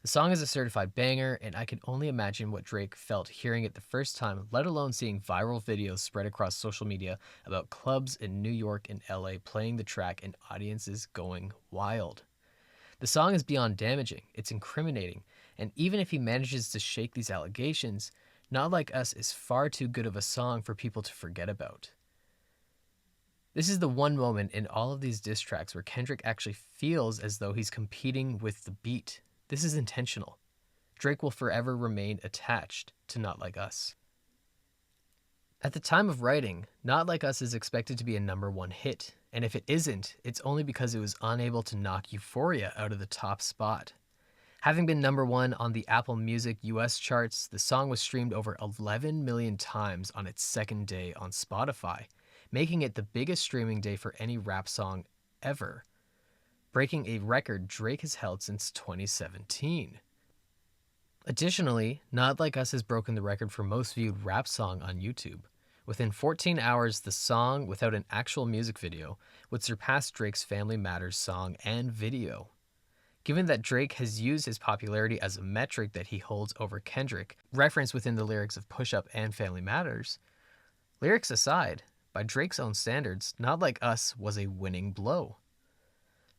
The song is a certified banger, and I can only imagine what Drake felt hearing it the first time, let alone seeing viral videos spread across social media about clubs in New York and LA playing the track and audiences going wild. The song is beyond damaging, it's incriminating, and even if he manages to shake these allegations, Not Like Us is far too good of a song for people to forget about. This is the one moment in all of these diss tracks where Kendrick actually feels as though he's competing with the beat. This is intentional. Drake will forever remain attached to Not Like Us. At the time of writing, Not Like Us is expected to be a #1 hit, and if it isn't, it's only because it was unable to knock Euphoria out of the top spot. Having been #1 on the Apple Music US charts, the song was streamed over 11 million times on its second day on Spotify, making it the biggest streaming day for any rap song ever, breaking a record Drake has held since 2017. Additionally, Not Like Us has broken the record for most viewed rap song on YouTube. Within 14 hours, the song, without an actual music video, would surpass Drake's Family Matters song and video. Given that Drake has used his popularity as a metric that he holds over Kendrick, referenced within the lyrics of Push Up and Family Matters, lyrics aside, by Drake's own standards, Not Like Us was a winning blow.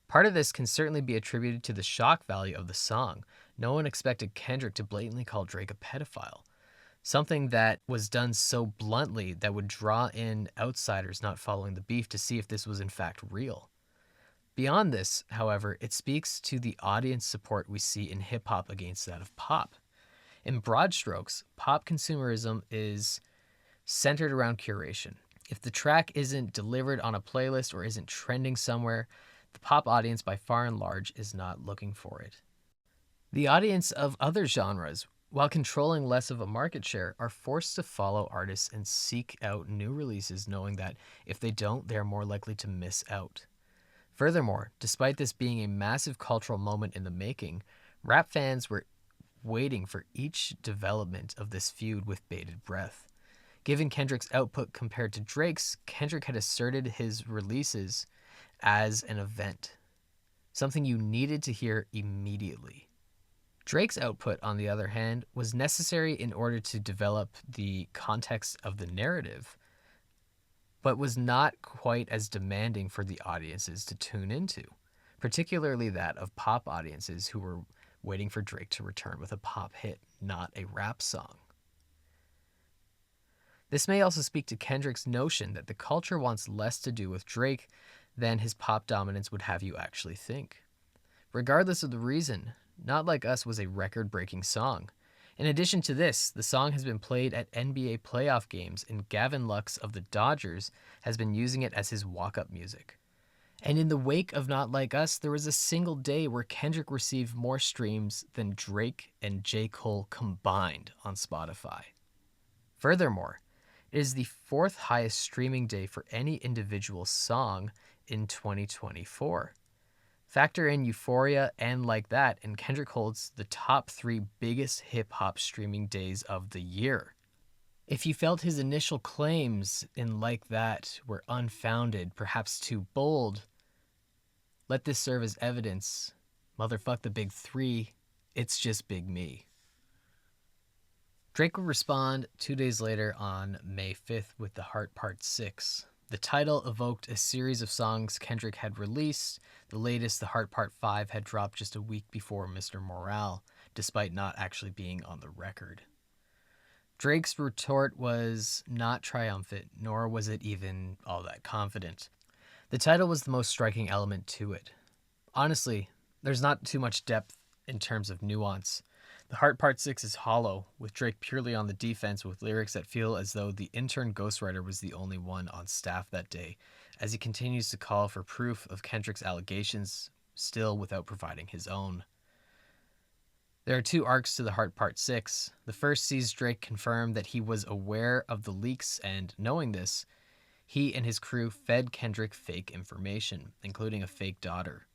Part of this can certainly be attributed to the shock value of the song. No one expected Kendrick to blatantly call Drake a pedophile, something that was done so bluntly that would draw in outsiders not following the beef to see if this was in fact real. Beyond this, however, it speaks to the audience support we see in hip-hop against that of pop. In broad strokes, pop consumerism is centered around curation. If the track isn't delivered on a playlist or isn't trending somewhere, the pop audience by far and large is not looking for it. The audience of other genres, while controlling less of a market share, are forced to follow artists and seek out new releases knowing that if they don't, they're more likely to miss out. Furthermore, despite this being a massive cultural moment in the making, rap fans were waiting for each development of this feud with bated breath. Given Kendrick's output compared to Drake's, Kendrick had asserted his releases as an event, something you needed to hear immediately. Drake's output, on the other hand, was necessary in order to develop the context of the narrative, but was not quite as demanding for the audiences to tune into, particularly that of pop audiences who were waiting for Drake to return with a pop hit, not a rap song. This may also speak to Kendrick's notion that the culture wants less to do with Drake than his pop dominance would have you actually think. Regardless of the reason, Not Like Us was a record-breaking song. In addition to this, the song has been played at NBA playoff games, and Gavin Lux of the Dodgers has been using it as his walk-up music. And in the wake of Not Like Us, there was a single day where Kendrick received more streams than Drake and J. Cole combined on Spotify. Furthermore, it is the fourth highest streaming day for any individual song in 2024. Factor in Euphoria and Like That, and Kendrick holds the top 3 biggest hip-hop streaming days of the year. If you felt his initial claims in Like That were unfounded, perhaps too bold, let this serve as evidence. Motherfuck the big 3, it's just Big Me. Drake would respond 2 days later on May 5th with The Heart Part 6. The title evoked a series of songs Kendrick had released. The latest, The Heart Part 5, had dropped just a week before Mr. Morale, despite not actually being on the record. Drake's retort was not triumphant, nor was it even all that confident. The title was the most striking element to it. Honestly, there's not too much depth in terms of nuance. The Heart Part 6 is hollow, with Drake purely on the defense with lyrics that feel as though the intern ghostwriter was the only one on staff that day, as he continues to call for proof of Kendrick's allegations, still without providing his own. There are 2 arcs to The Heart Part 6. The first sees Drake confirm that he was aware of the leaks, and knowing this, he and his crew fed Kendrick fake information, including a fake daughter.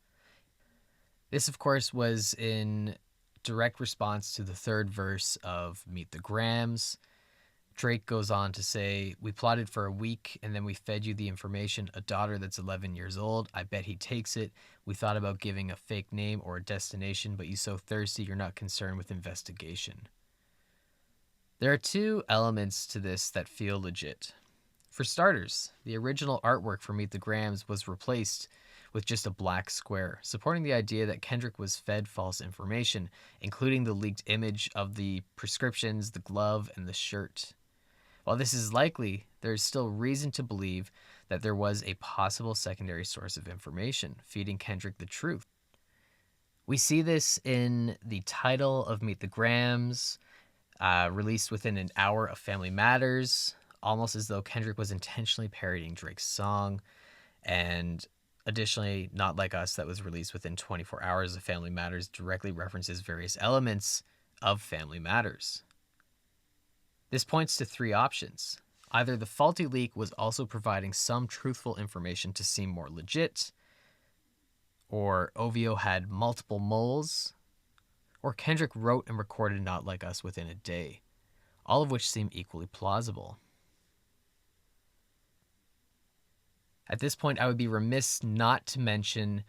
This, of course, was in direct response to the third verse of Meet the Grams. Drake goes on to say, "We plotted for a week and then we fed you the information. A daughter that's 11 years old. I bet he takes it. We thought about giving a fake name or a destination, but you're so thirsty you're not concerned with investigation." There are 2 elements to this that feel legit. For starters, the original artwork for Meet the Grams was replaced with just a black square, supporting the idea that Kendrick was fed false information, including the leaked image of the prescriptions, the glove, and the shirt. While this is likely, there is still reason to believe that there was a possible secondary source of information feeding Kendrick the truth. We see this in the title of Meet the Grams, released within an hour of Family Matters, almost as though Kendrick was intentionally parodying Drake's song, and additionally, Not Like Us, that was released within 24 hours of Family Matters, directly references various elements of Family Matters. This points to 3 options. Either the faulty leak was also providing some truthful information to seem more legit, or OVO had multiple moles, or Kendrick wrote and recorded Not Like Us within a day, all of which seem equally plausible. At this point, I would be remiss not to mention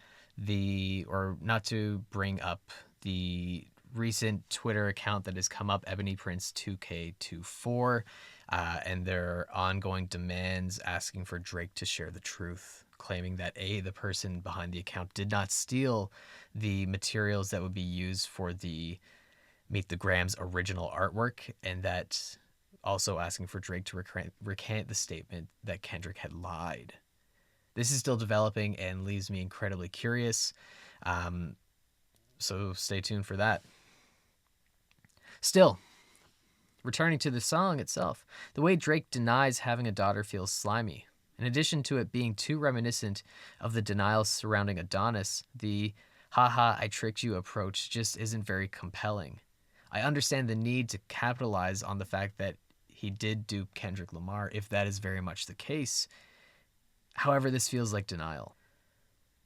or not to bring up the recent Twitter account that has come up, Ebony Prince 2K24, and their ongoing demands asking for Drake to share the truth, claiming that the person behind the account did not steal the materials that would be used for the Meet the Grams original artwork, and that also asking for Drake to recant the statement that Kendrick had lied. This is still developing and leaves me incredibly curious. So stay tuned for that. Still, returning to the song itself, the way Drake denies having a daughter feels slimy. In addition to it being too reminiscent of the denials surrounding Adonis, the haha, I tricked you approach just isn't very compelling. I understand the need to capitalize on the fact that he did dupe Kendrick Lamar, if that is very much the case. However, this feels like denial.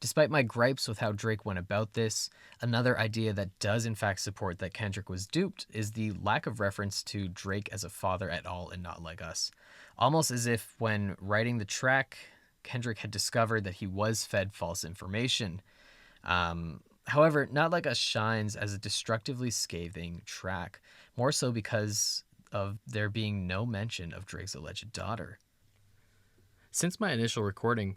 Despite my gripes with how Drake went about this, another idea that does in fact support that Kendrick was duped is the lack of reference to Drake as a father at all in Not Like Us. Almost as if when writing the track, Kendrick had discovered that he was fed false information. However, Not Like Us shines as a destructively scathing track, more so because of there being no mention of Drake's alleged daughter. Since my initial recording,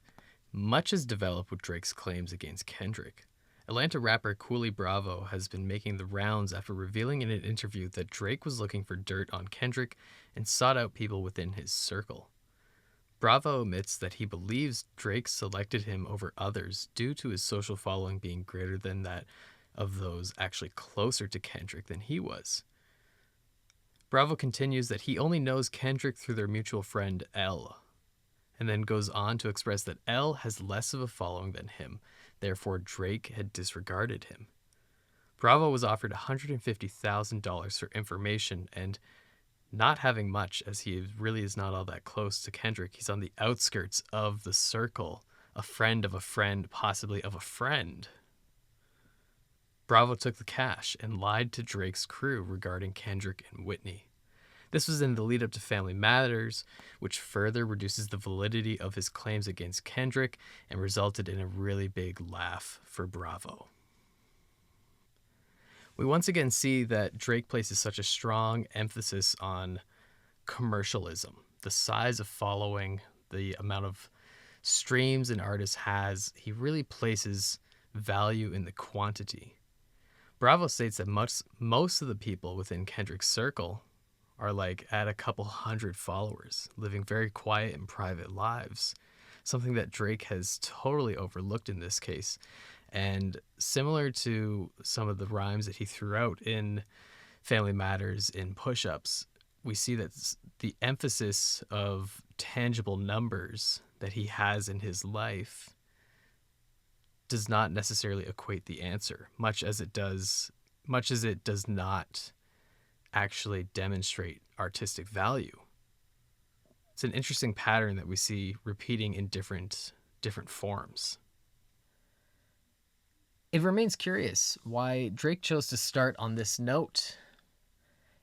much has developed with Drake's claims against Kendrick. Atlanta rapper Cooley Bravo has been making the rounds after revealing in an interview that Drake was looking for dirt on Kendrick and sought out people within his circle. Bravo admits that he believes Drake selected him over others due to his social following being greater than that of those actually closer to Kendrick than he was. Bravo continues that he only knows Kendrick through their mutual friend L, and then goes on to express that L has less of a following than him, therefore Drake had disregarded him. Bravo was offered $150,000 for information, and not having much, as he really is not all that close to Kendrick, he's on the outskirts of the circle, a friend of a friend, possibly of a friend. Bravo took the cash and lied to Drake's crew regarding Kendrick and Whitney. This was in the lead up to Family Matters, which further reduces the validity of his claims against Kendrick and resulted in a really big laugh for Bravo. We once again see that Drake places such a strong emphasis on commercialism, the size of following, the amount of streams an artist has. He really places value in the quantity. Bravo states that most of the people within Kendrick's circle are like at a couple hundred followers, living very quiet and private lives, something that Drake has totally overlooked in this case. And similar to some of the rhymes that he threw out in Family Matters in Push-Ups, we see that the emphasis of tangible numbers that he has in his life does not necessarily equate the answer, much as it does not actually demonstrate artistic value. It's an interesting pattern that we see repeating in different forms. It remains curious why Drake chose to start on this note.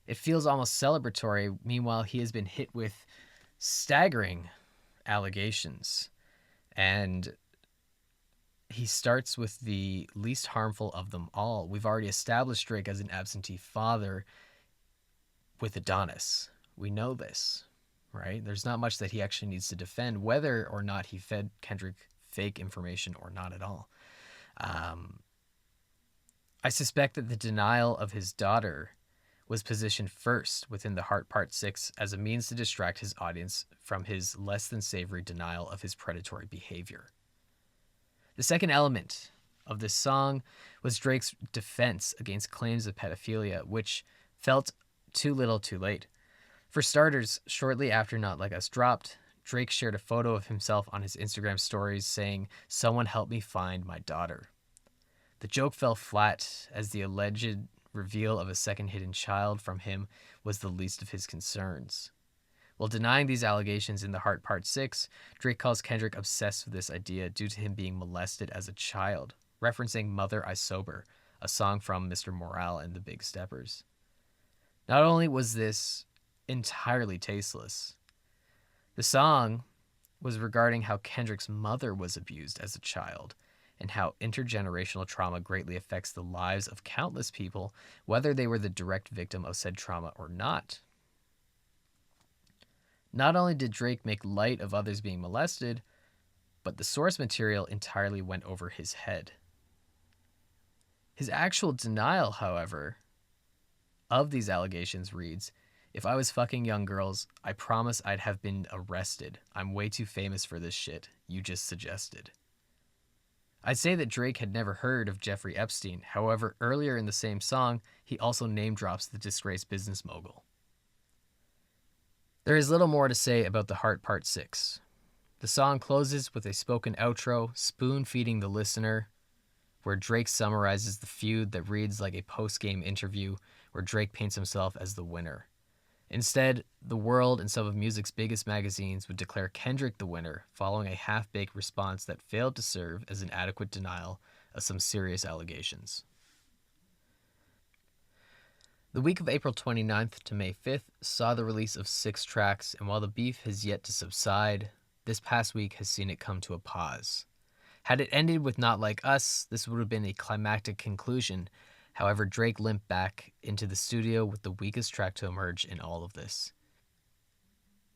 It feels almost celebratory. Meanwhile, he has been hit with staggering allegations, and he starts with the least harmful of them all. We've already established Drake as an absentee father with Adonis. We know this, right? There's not much that he actually needs to defend, whether or not he fed Kendrick fake information or not at all. I suspect that the denial of his daughter was positioned first within the Heart Part 6 as a means to distract his audience from his less than savory denial of his predatory behavior. The second element of this song was Drake's defense against claims of pedophilia, which felt too little too late. For starters, shortly after Not Like Us dropped, Drake shared a photo of himself on his Instagram stories saying, "Someone help me find my daughter." The joke fell flat as the alleged reveal of a second hidden child from him was the least of his concerns. While denying these allegations in the Heart Part 6, Drake calls Kendrick obsessed with this idea due to him being molested as a child, referencing Mother I Sober, a song from Mr. Morale and the Big Steppers. Not only was this entirely tasteless, the song was regarding how Kendrick's mother was abused as a child, and how intergenerational trauma greatly affects the lives of countless people, whether they were the direct victim of said trauma or not. Not only did Drake make light of others being molested, but the source material entirely went over his head. His actual denial, however, of these allegations reads, "If I was fucking young girls, I promise I'd have been arrested. I'm way too famous for this shit. You just suggested." I'd say that Drake had never heard of Jeffrey Epstein. However, earlier in the same song, he also name drops the disgraced business mogul. There is little more to say about The Heart Part 6. The song closes with a spoken outro, spoon-feeding the listener, where Drake summarizes the feud that reads like a post-game interview where Drake paints himself as the winner. Instead, the world and some of music's biggest magazines would declare Kendrick the winner, following a half-baked response that failed to serve as an adequate denial of some serious allegations. The week of April 29th to May 5th saw the release of 6 tracks, and while the beef has yet to subside, this past week has seen it come to a pause. Had it ended with Not Like Us, this would have been a climactic conclusion. However, Drake limped back into the studio with the weakest track to emerge in all of this.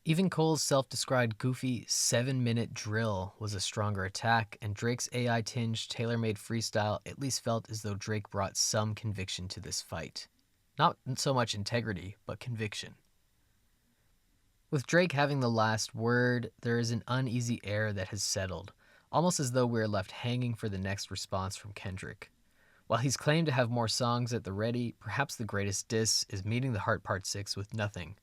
Even Cole's self-described goofy 7-minute drill was a stronger attack, and Drake's AI-tinged, tailor-made freestyle at least felt as though Drake brought some conviction to this fight. Not so much integrity, but conviction. With Drake having the last word, there is an uneasy air that has settled, almost as though we are left hanging for the next response from Kendrick. While he's claimed to have more songs at the ready, perhaps the greatest diss is meeting The Heart Part 6 with nothing.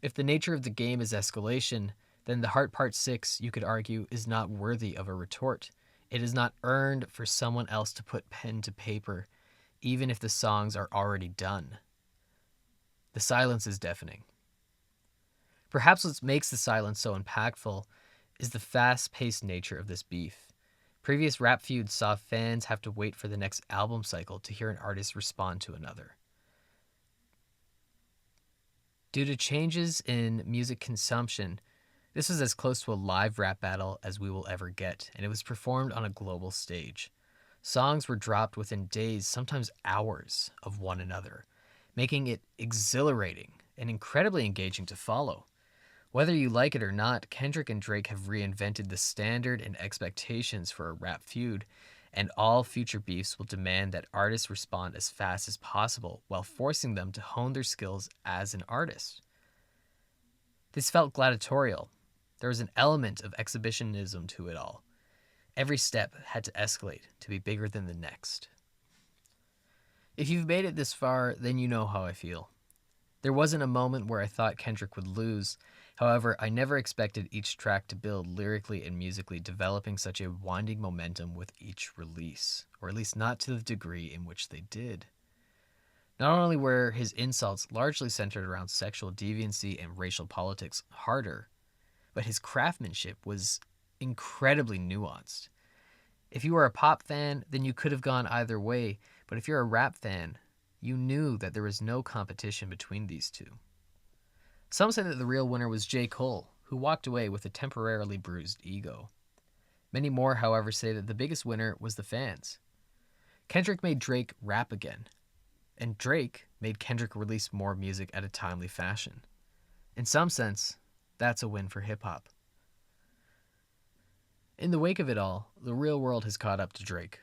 If the nature of the game is escalation, then The Heart Part 6, you could argue, is not worthy of a retort. It is not earned for someone else to put pen to paper, even if the songs are already done. The silence is deafening. Perhaps what makes the silence so impactful is the fast-paced nature of this beef. Previous rap feuds saw fans have to wait for the next album cycle to hear an artist respond to another. Due to changes in music consumption, this was as close to a live rap battle as we will ever get, and it was performed on a global stage. Songs were dropped within days, sometimes hours, of one another, making it exhilarating and incredibly engaging to follow. Whether you like it or not, Kendrick and Drake have reinvented the standard and expectations for a rap feud, and all future beefs will demand that artists respond as fast as possible while forcing them to hone their skills as an artist. This felt gladiatorial. There was an element of exhibitionism to it all. Every step had to escalate to be bigger than the next. If you've made it this far, then you know how I feel. There wasn't a moment where I thought Kendrick would lose. However, I never expected each track to build lyrically and musically, developing such a winding momentum with each release, or at least not to the degree in which they did. Not only were his insults largely centered around sexual deviancy and racial politics harder, but his craftsmanship was incredibly nuanced. If you were a pop fan, then you could have gone either way, but if you're a rap fan, you knew that there was no competition between these two. Some say that the real winner was J. Cole, who walked away with a temporarily bruised ego. Many more, however, say that the biggest winner was the fans. Kendrick made Drake rap again, and Drake made Kendrick release more music at a timely fashion. In some sense, that's a win for hip-hop. In the wake of it all, the real world has caught up to Drake.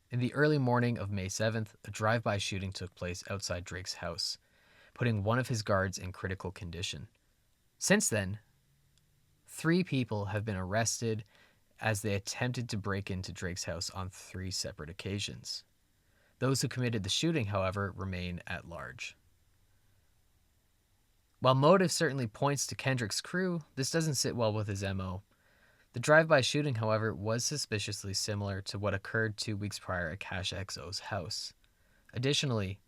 In the early morning of May 7th, a drive-by shooting took place outside Drake's house, putting one of his guards in critical condition. Since then, 3 people have been arrested as they attempted to break into Drake's house on 3 separate occasions. Those who committed the shooting, however, remain at large. While motive certainly points to Kendrick's crew, this doesn't sit well with his MO. The drive-by shooting, however, was suspiciously similar to what occurred 2 weeks prior at Cash XO's house. Additionally,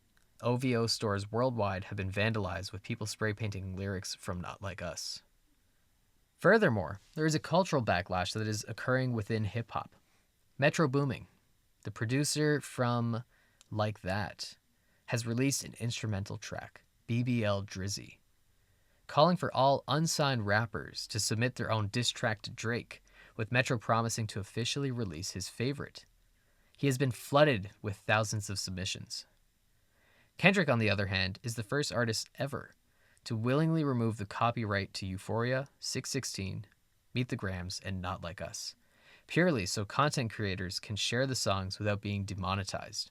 OVO stores worldwide have been vandalized with people spray painting lyrics from Not Like Us. Furthermore, there is a cultural backlash that is occurring within hip-hop. Metro Boomin, the producer from Like That, has released an instrumental track, BBL Drizzy, calling for all unsigned rappers to submit their own diss track to Drake, with Metro promising to officially release his favorite. He has been flooded with thousands of submissions. Kendrick, on the other hand, is the first artist ever to willingly remove the copyright to Euphoria, 616, Meet the Grams, and Not Like Us, purely so content creators can share the songs without being demonetized.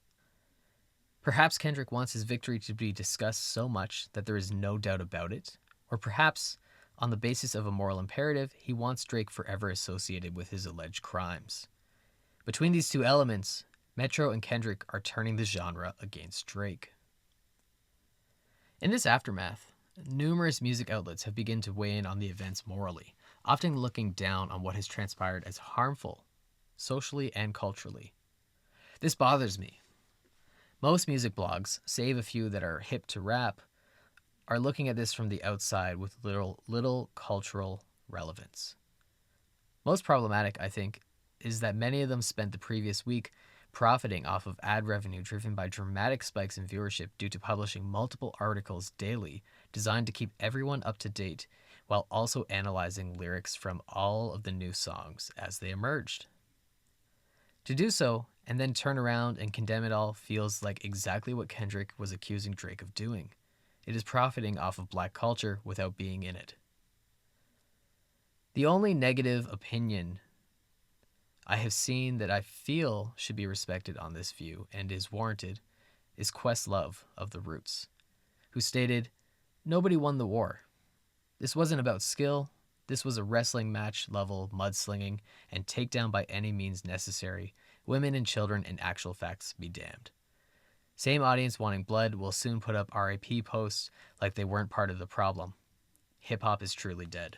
Perhaps Kendrick wants his victory to be discussed so much that there is no doubt about it, or perhaps, on the basis of a moral imperative, he wants Drake forever associated with his alleged crimes. Between these two elements, Metro and Kendrick are turning the genre against Drake. In this aftermath, numerous music outlets have begun to weigh in on the events morally, often looking down on what has transpired as harmful, socially and culturally. This bothers me. Most music blogs, save a few that are hip to rap, are looking at this from the outside with little cultural relevance. Most problematic, I think, is that many of them spent the previous week profiting off of ad revenue driven by dramatic spikes in viewership due to publishing multiple articles daily designed to keep everyone up to date while also analyzing lyrics from all of the new songs as they emerged. To do so, and then turn around and condemn it all feels like exactly what Kendrick was accusing Drake of doing. It is profiting off of black culture without being in it. The only negative opinion I have seen that I feel should be respected on this view and is warranted is Questlove of The Roots, who stated, "Nobody won the war. This wasn't about skill. This was a wrestling match level mudslinging and takedown by any means necessary. Women and children and actual facts be damned. Same audience wanting blood will soon put up RIP posts like they weren't part of the problem. Hip-hop is truly dead."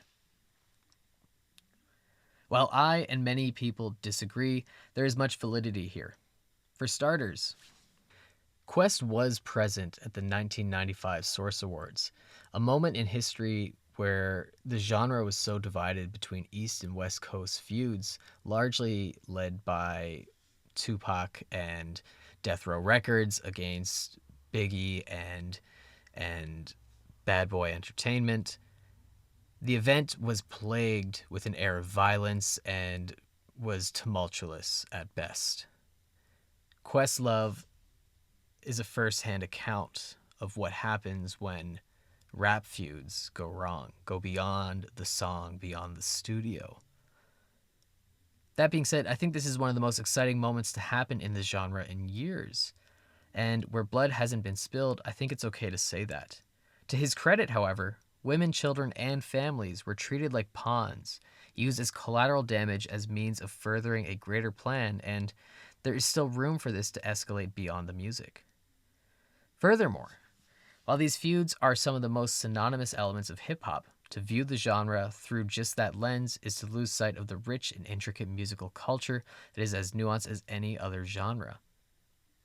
While I and many people disagree, there is much validity here. For starters, Quest was present at the 1995 Source Awards, a moment in history where the genre was so divided between East and West Coast feuds, largely led by Tupac and Death Row Records against Biggie and Bad Boy Entertainment. The event was plagued with an air of violence and was tumultuous at best. Questlove is a first-hand account of what happens when rap feuds go wrong, go beyond the song, beyond the studio. That being said, I think this is one of the most exciting moments to happen in the genre in years. And where blood hasn't been spilled, I think it's okay to say that. To his credit, however, women, children, and families were treated like pawns, used as collateral damage as means of furthering a greater plan, and there is still room for this to escalate beyond the music. Furthermore, while these feuds are some of the most synonymous elements of hip-hop, to view the genre through just that lens is to lose sight of the rich and intricate musical culture that is as nuanced as any other genre.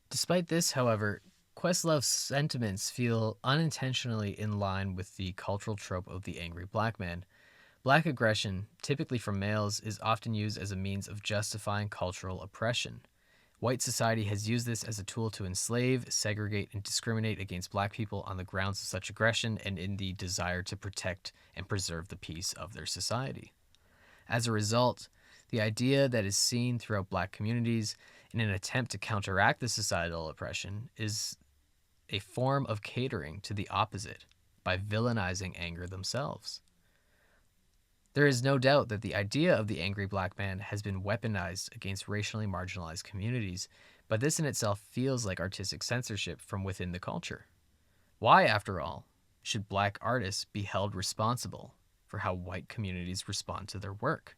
Despite this, however, Questlove's sentiments feel unintentionally in line with the cultural trope of the angry black man. Black aggression, typically from males, is often used as a means of justifying cultural oppression. White society has used this as a tool to enslave, segregate, and discriminate against black people on the grounds of such aggression and in the desire to protect and preserve the peace of their society. As a result, the idea that is seen throughout black communities in an attempt to counteract the societal oppression is a form of catering to the opposite by villainizing anger themselves. There is no doubt that the idea of the angry black man has been weaponized against racially marginalized communities, but this in itself feels like artistic censorship from within the culture. Why, after all, should black artists be held responsible for how white communities respond to their work?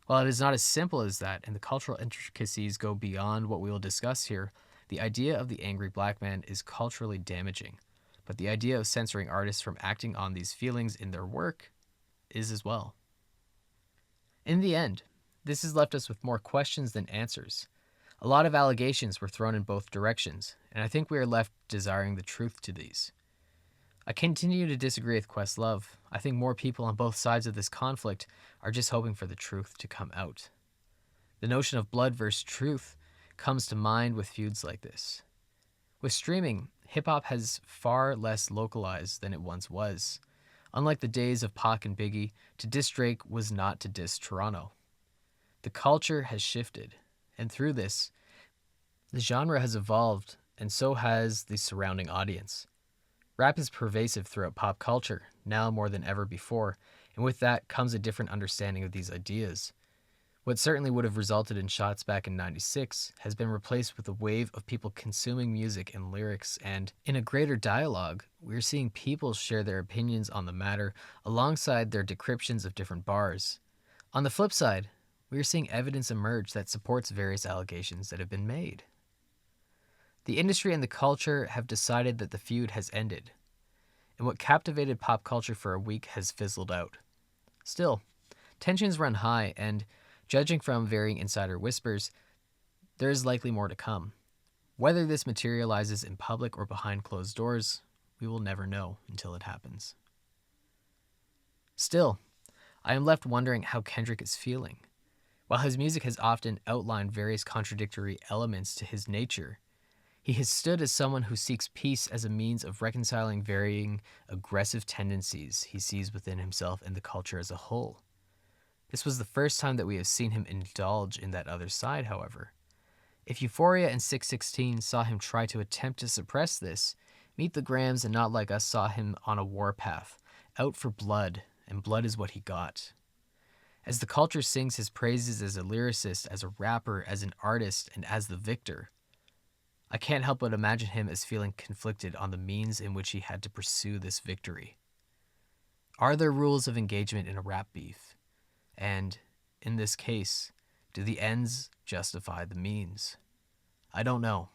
While it is not as simple as that, and the cultural intricacies go beyond what we will discuss here, the idea of the angry black man is culturally damaging, but the idea of censoring artists from acting on these feelings in their work is as well. In the end, this has left us with more questions than answers. A lot of allegations were thrown in both directions, and I think we are left desiring the truth to these. I continue to disagree with Questlove. I think more people on both sides of this conflict are just hoping for the truth to come out. The notion of blood versus truth comes to mind with feuds like this. With streaming, hip-hop has far less localized than it once was. Unlike the days of Pac and Biggie, to diss Drake was not to diss Toronto. The culture has shifted, and through this, The genre has evolved, and so has the surrounding audience. Rap is pervasive throughout pop culture, now more than ever before, and with that comes a different understanding of these ideas. What certainly would have resulted in shots back in '96 has been replaced with a wave of people consuming music and lyrics, and in a greater dialogue, we're seeing people share their opinions on the matter alongside their decryptions of different bars. On the flip side, we are seeing evidence emerge that supports various allegations that have been made. The industry and the culture have decided that the feud has ended, and what captivated pop culture for a week has fizzled out. Still, tensions run high, and judging from varying insider whispers, there is likely more to come. Whether this materializes in public or behind closed doors, we will never know until it happens. Still, I am left wondering how Kendrick is feeling. While his music has often outlined various contradictory elements to his nature, he has stood as someone who seeks peace as a means of reconciling varying aggressive tendencies he sees within himself and the culture as a whole. This was the first time that we have seen him indulge in that other side, however. If Euphoria and 616 saw him try to attempt to suppress this, Meet the Grams and Not Like Us saw him on a warpath, out for blood, and blood is what he got. As the culture sings his praises as a lyricist, as a rapper, as an artist, and as the victor, I can't help but imagine him as feeling conflicted on the means in which he had to pursue this victory. Are there rules of engagement in a rap beef? And, in this case, do the ends justify the means? I don't know.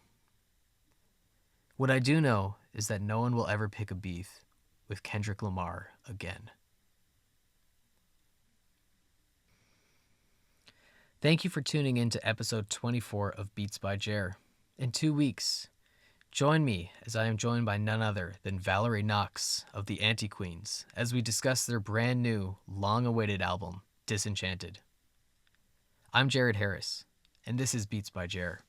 What I do know is that no one will ever pick a beef with Kendrick Lamar again. Thank you for tuning in to episode 24 of Beats by Jer. In 2 weeks, join me as I am joined by none other than Valerie Knox of the Anti-Queens as we discuss their brand new, long-awaited album, Disenchanted. I'm Jared Harris, and this is Beats by Jer.